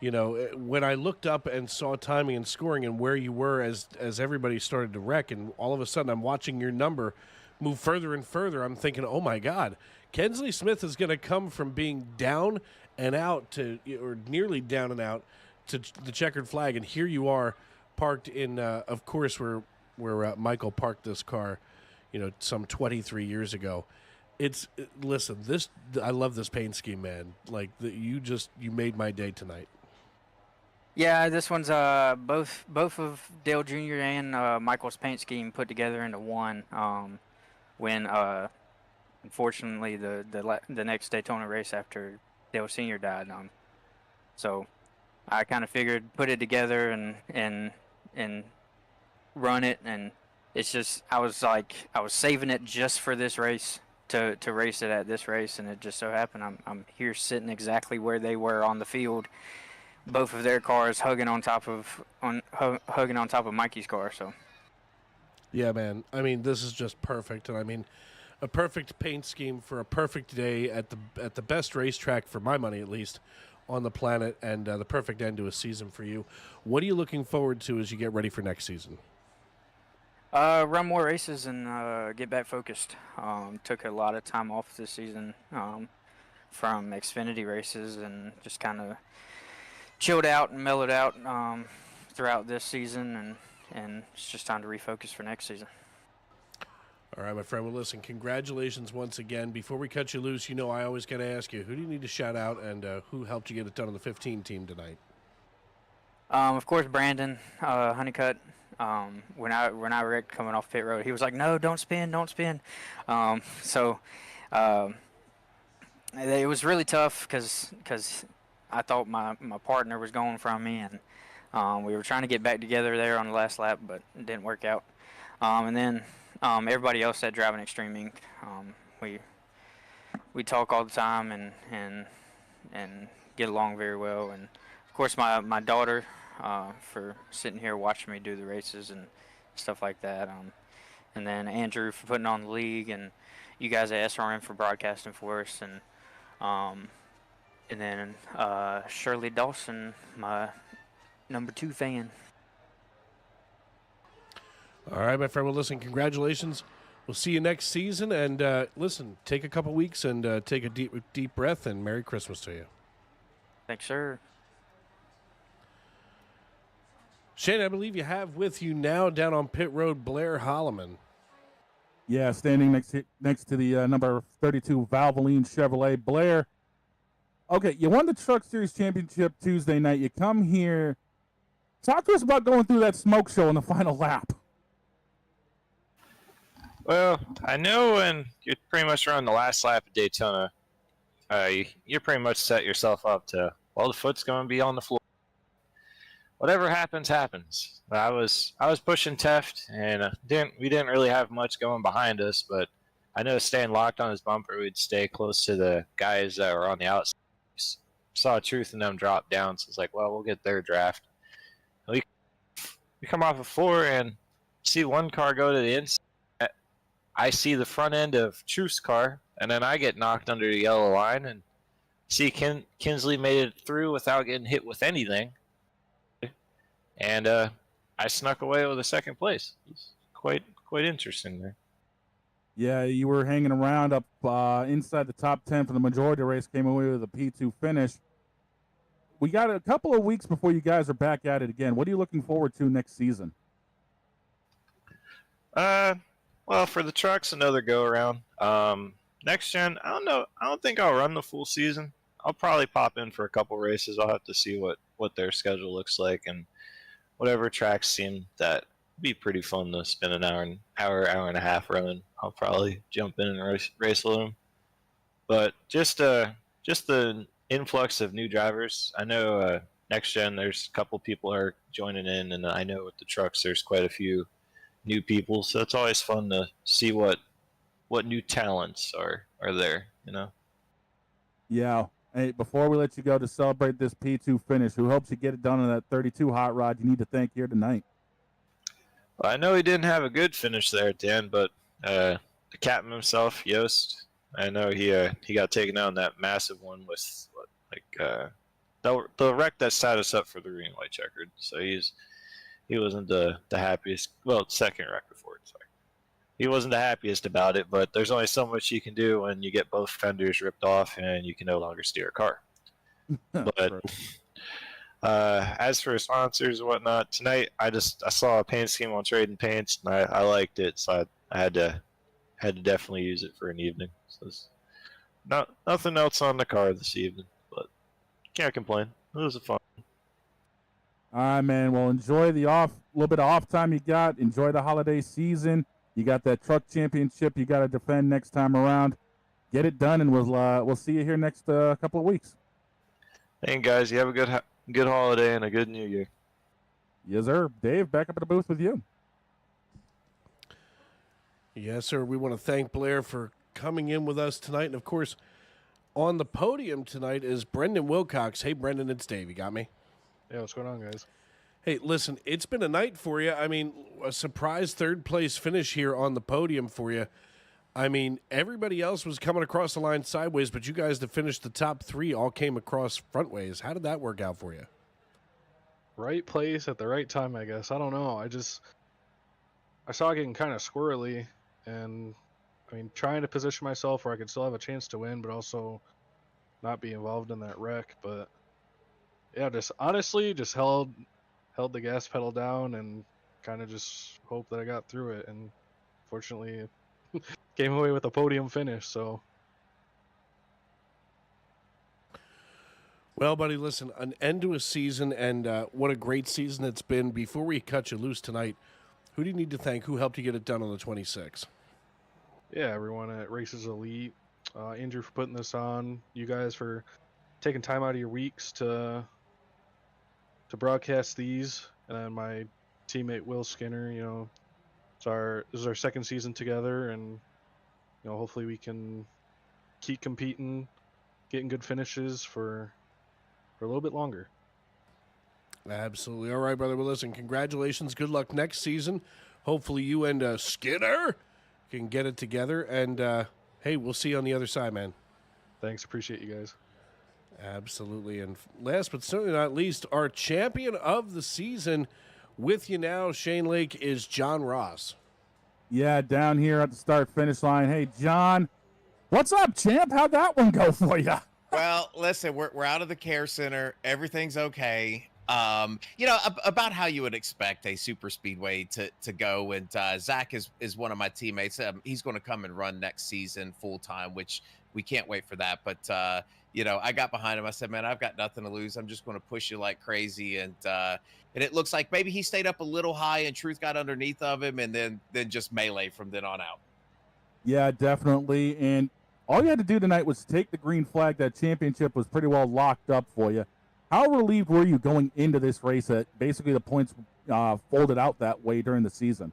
you know, when I looked up and saw timing and scoring and where you were as everybody started to wreck, and all of a sudden I'm watching your number move further and further, I'm thinking, oh my God, Kensley Smith is going to come from being down and out to, or nearly down and out to the checkered flag, and here you are parked in, of course, where Michael parked this car, you know, some 23 years ago. Listen, I love this paint scheme, man. Like, you made my day tonight. Yeah, this one's both of Dale Jr. and Michael's paint scheme put together into one. When unfortunately the next Daytona race after Dale Sr. died. So I kind of figured put it together and run it, and it's just I was saving it just for this race to race it at this race, and it just so happened I'm here sitting exactly where they were on the field, both of their cars hugging on top of Mikey's car. So yeah, man. I mean, this is just perfect, and I mean, a perfect paint scheme for a perfect day at the best racetrack, for my money at least, on the planet, and the perfect end to a season for you. What are you looking forward to as you get ready for next season? Run more races and get back focused. Took a lot of time off this season from Xfinity races and just kind of chilled out and mellowed out throughout this season, and it's just time to refocus for next season. All right, my friend. Well, listen, congratulations once again. Before we cut you loose, you know I always got to ask you, who do you need to shout out, and who helped you get it done on the 15 team tonight? Of course, Brandon Honeycutt. When I wrecked coming off pit road, he was like, "No, don't spin." So it was really tough because I thought my partner was going from me, and we were trying to get back together there on the last lap, but it didn't work out. And then everybody else at Driving Extreme Inc. We talk all the time and get along very well, and of course my daughter for sitting here watching me do the races and stuff like that, and then Andrew for putting on the league, and you guys at SRM for broadcasting for us, and then Shirley Dawson, my number 2 fan. All right, my friend. Well, listen, congratulations. We'll see you next season. And listen, take a couple weeks and take a deep breath, and Merry Christmas to you. Thanks, sir. Shane, I believe you have with you now down on pit road Blair Holloman. Yeah, standing next to the number 32 Valvoline Chevrolet. Blair, okay, you won the Truck Series Championship Tuesday night. You come here. Talk to us about going through that smoke show in the final lap. Well, I know when you're pretty much around the last lap of Daytona, you pretty much set yourself up to, well, the foot's going to be on the floor. whatever happens, happens. I was pushing Teft, and we didn't really have much going behind us, but I know staying locked on his bumper, we'd stay close to the guys that were on the outside. Saw Truth and them drop down, so it's like, well, we'll get their draft. We come off of 4 and see one car go to the inside. I see the front end of Truth's car, and then I get knocked under the yellow line, and see Kinsley made it through without getting hit with anything. And I snuck away with a second place. It's quite interesting there. Yeah, you were hanging around up inside the top 10 for the majority of the race, came away with a P2 finish. We got a couple of weeks before you guys are back at it again. What are you looking forward to next season? Well, for the trucks, another go-around. Next gen, I don't know. I don't think I'll run the full season. I'll probably pop in for a couple races. I'll have to see what their schedule looks like, and whatever tracks seem that be pretty fun to spend an hour and a half running. I'll probably jump in and race a little. But just the influx of new drivers. I know next gen, there's a couple people are joining in, and I know with the trucks, there's quite a few new people. So it's always fun to see what new talents are there. You know. Yeah. Hey, before we let you go to celebrate this P2 finish, who helps you get it done on that 32 hot rod you need to thank here tonight? Well, I know he didn't have a good finish there at the end, but the captain himself, Yost, I know he got taken out in that massive one with the wreck that set us up for the green and white checkered. So he wasn't the happiest. Well, second wreck before it. Sorry, he wasn't the happiest about it. But there's only so much you can do when you get both fenders ripped off and you can no longer steer a car. But as for sponsors and whatnot, tonight I saw a paint scheme on Trading Paints and I liked it, so I had to definitely use it for an evening. So nothing else on the car this evening, but can't complain. It was a fun. All right, man. Well, enjoy the little bit of off time you got. Enjoy the holiday season. You got that truck championship you got to defend next time around. Get it done, and we'll see you here next couple of weeks. Hey guys, you have a good holiday and a good New Year. Yes, sir. Dave, back up at the booth with you. Yes, sir. We want to thank Blair for coming in with us tonight, and of course, on the podium tonight is Brendan Wilcox. Hey, Brendan, it's Dave. You got me? Yeah, what's going on, guys? Hey, listen, it's been a night for you. I mean, a surprise third-place finish here on the podium for you. I mean, everybody else was coming across the line sideways, but you guys that finished the top 3 all came across frontways. How did that work out for you? Right place at the right time, I guess. I don't know. I saw it getting kind of squirrely, and I mean, trying to position myself where I could still have a chance to win, but also not be involved in that wreck. But yeah, just honestly just held the gas pedal down and kind of just hoped that I got through it, and fortunately came away with a podium finish. So well, buddy, listen, an end to a season, and what a great season it's been. Before we cut you loose tonight, who do you need to thank? Who helped you get it done on the 26? yeah, everyone at Races Elite, Andrew for putting this on, you guys for taking time out of your weeks to broadcast these, and then my teammate Will Skinner. You know, this is our second season together, and you know, hopefully we can keep competing, getting good finishes for a little bit longer. Absolutely. All right, brother. Well, listen, congratulations. Good luck next season. Hopefully you and Skinner can get it together. And, hey, we'll see you on the other side, man. Thanks. Appreciate you guys. Absolutely. And last but certainly not least, our champion of the season with you now, Shane Lake, is John Ross. Yeah, down here at the start-finish line. Hey, John, what's up, champ? How'd that one go for you? Well, listen, we're out of the care center. Everything's okay. You know, about how you would expect a super speedway to go. And Zach is one of my teammates. He's going to come and run next season full time, which we can't wait for that. But you know, I got behind him. I said, man, I've got nothing to lose. I'm just going to push you like crazy. And it looks like maybe he stayed up a little high and Truth got underneath of him, and then just melee from then on out. Yeah, definitely. And all you had to do tonight was take the green flag. That championship was pretty well locked up for you. How relieved were you going into this race that basically the points folded out that way during the season?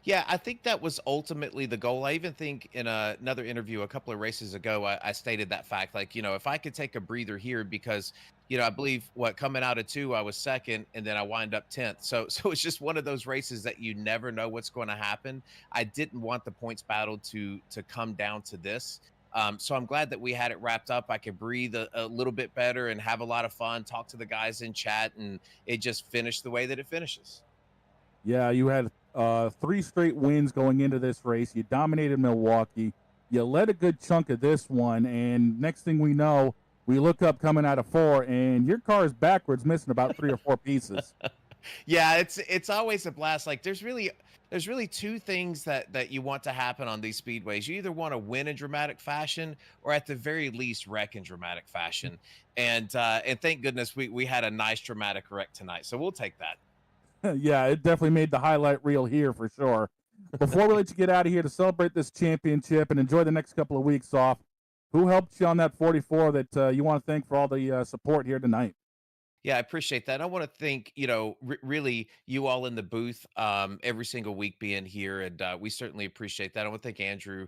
Yeah, I think that was ultimately the goal. I even think in another interview a couple of races ago, I stated that fact. Like, if I could take a breather here because, I believe coming out of 2, I was second and then I wind up 10th. So it's just one of those races that you never know what's going to happen. I didn't want the points battle to come down to this. So I'm glad that we had it wrapped up. I could breathe a little bit better and have a lot of fun, talk to the guys in chat, and it just finished the way that it finishes. Yeah, you had 3 straight wins going into this race. You dominated Milwaukee. You led a good chunk of this one, and next thing we know, we look up coming out of 4, and your car is backwards, missing about 3 or 4 pieces. Yeah, it's always a blast. Like there's really 2 things that you want to happen on these speedways. You either want to win in dramatic fashion or at the very least wreck in dramatic fashion. And thank goodness we had a nice dramatic wreck tonight. So we'll take that. Yeah, it definitely made the highlight reel here for sure. Before we let you get out of here to celebrate this championship and enjoy the next couple of weeks off, who helped you on that 44 that you want to thank for all the support here tonight? Yeah, I appreciate that. I want to thank, really you all in the booth every single week being here. And we certainly appreciate that. I want to thank Andrew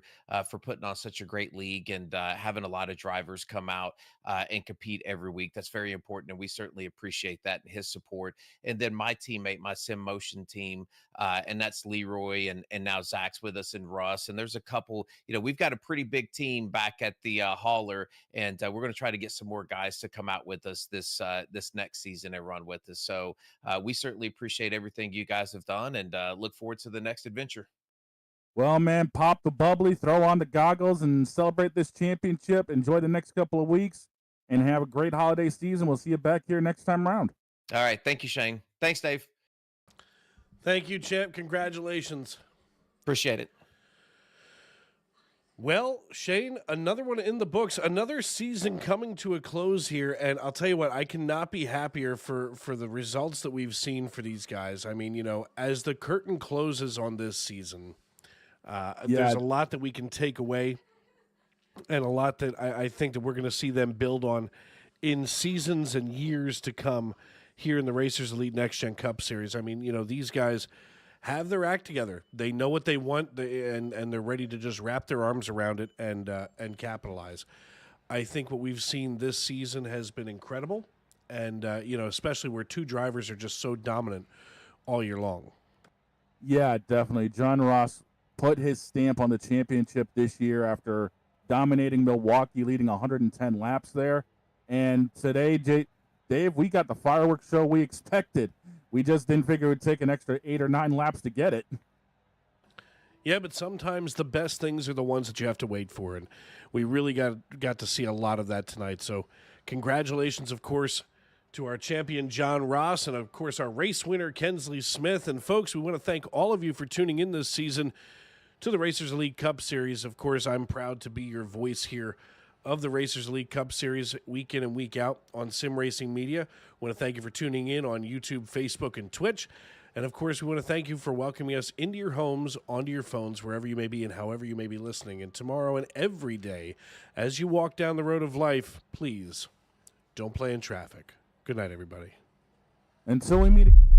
for putting on such a great league and having a lot of drivers come out and compete every week. That's very important. And we certainly appreciate that and his support. And then my teammate, my Sim Motion team, and that's Leroy and now Zach's with us and Russ. And there's a couple, we've got a pretty big team back at the hauler. And we're going to try to get some more guys to come out with us this next season and run with us. So we certainly appreciate everything you guys have done and look forward to the next adventure. Well, man, pop the bubbly, throw on the goggles, and celebrate this championship. Enjoy the next couple of weeks and have a great holiday season. We'll see you back here next time around. All right. Thank you, Shane. Thanks, Dave. Thank you, champ. Congratulations. Appreciate it. Well, Shane, another one in the books, another season coming to a close here, and I'll tell you what, I cannot be happier for the results that we've seen for these guys. I mean, as the curtain closes on this season, there's a lot that we can take away and a lot that I think that we're going to see them build on in seasons and years to come here in the Racers Elite Next Gen Cup Series. I mean, these guys have their act together. They know what they want, and they're ready to just wrap their arms around it and capitalize. I think what we've seen this season has been incredible, and especially where 2 drivers are just so dominant all year long. Yeah, definitely. John Ross put his stamp on the championship this year after dominating Milwaukee, leading 110 laps there. And today, Dave, we got the fireworks show we expected. We just didn't figure it would take an extra 8 or 9 laps to get it. Yeah, but sometimes the best things are the ones that you have to wait for, and we really got to see a lot of that tonight. So congratulations, of course, to our champion, John Ross, and, of course, our race winner, Kensley Smith. And, folks, we want to thank all of you for tuning in this season to the Racers Elite Cup Series. Of course, I'm proud to be your voice here of the Racers Elite Cup Series week in and week out on Sim Racing Media. I want to thank you for tuning in on YouTube, Facebook, and Twitch. And, of course, we want to thank you for welcoming us into your homes, onto your phones, wherever you may be and however you may be listening. And tomorrow and every day, as you walk down the road of life, please don't play in traffic. Good night, everybody. Until we meet again.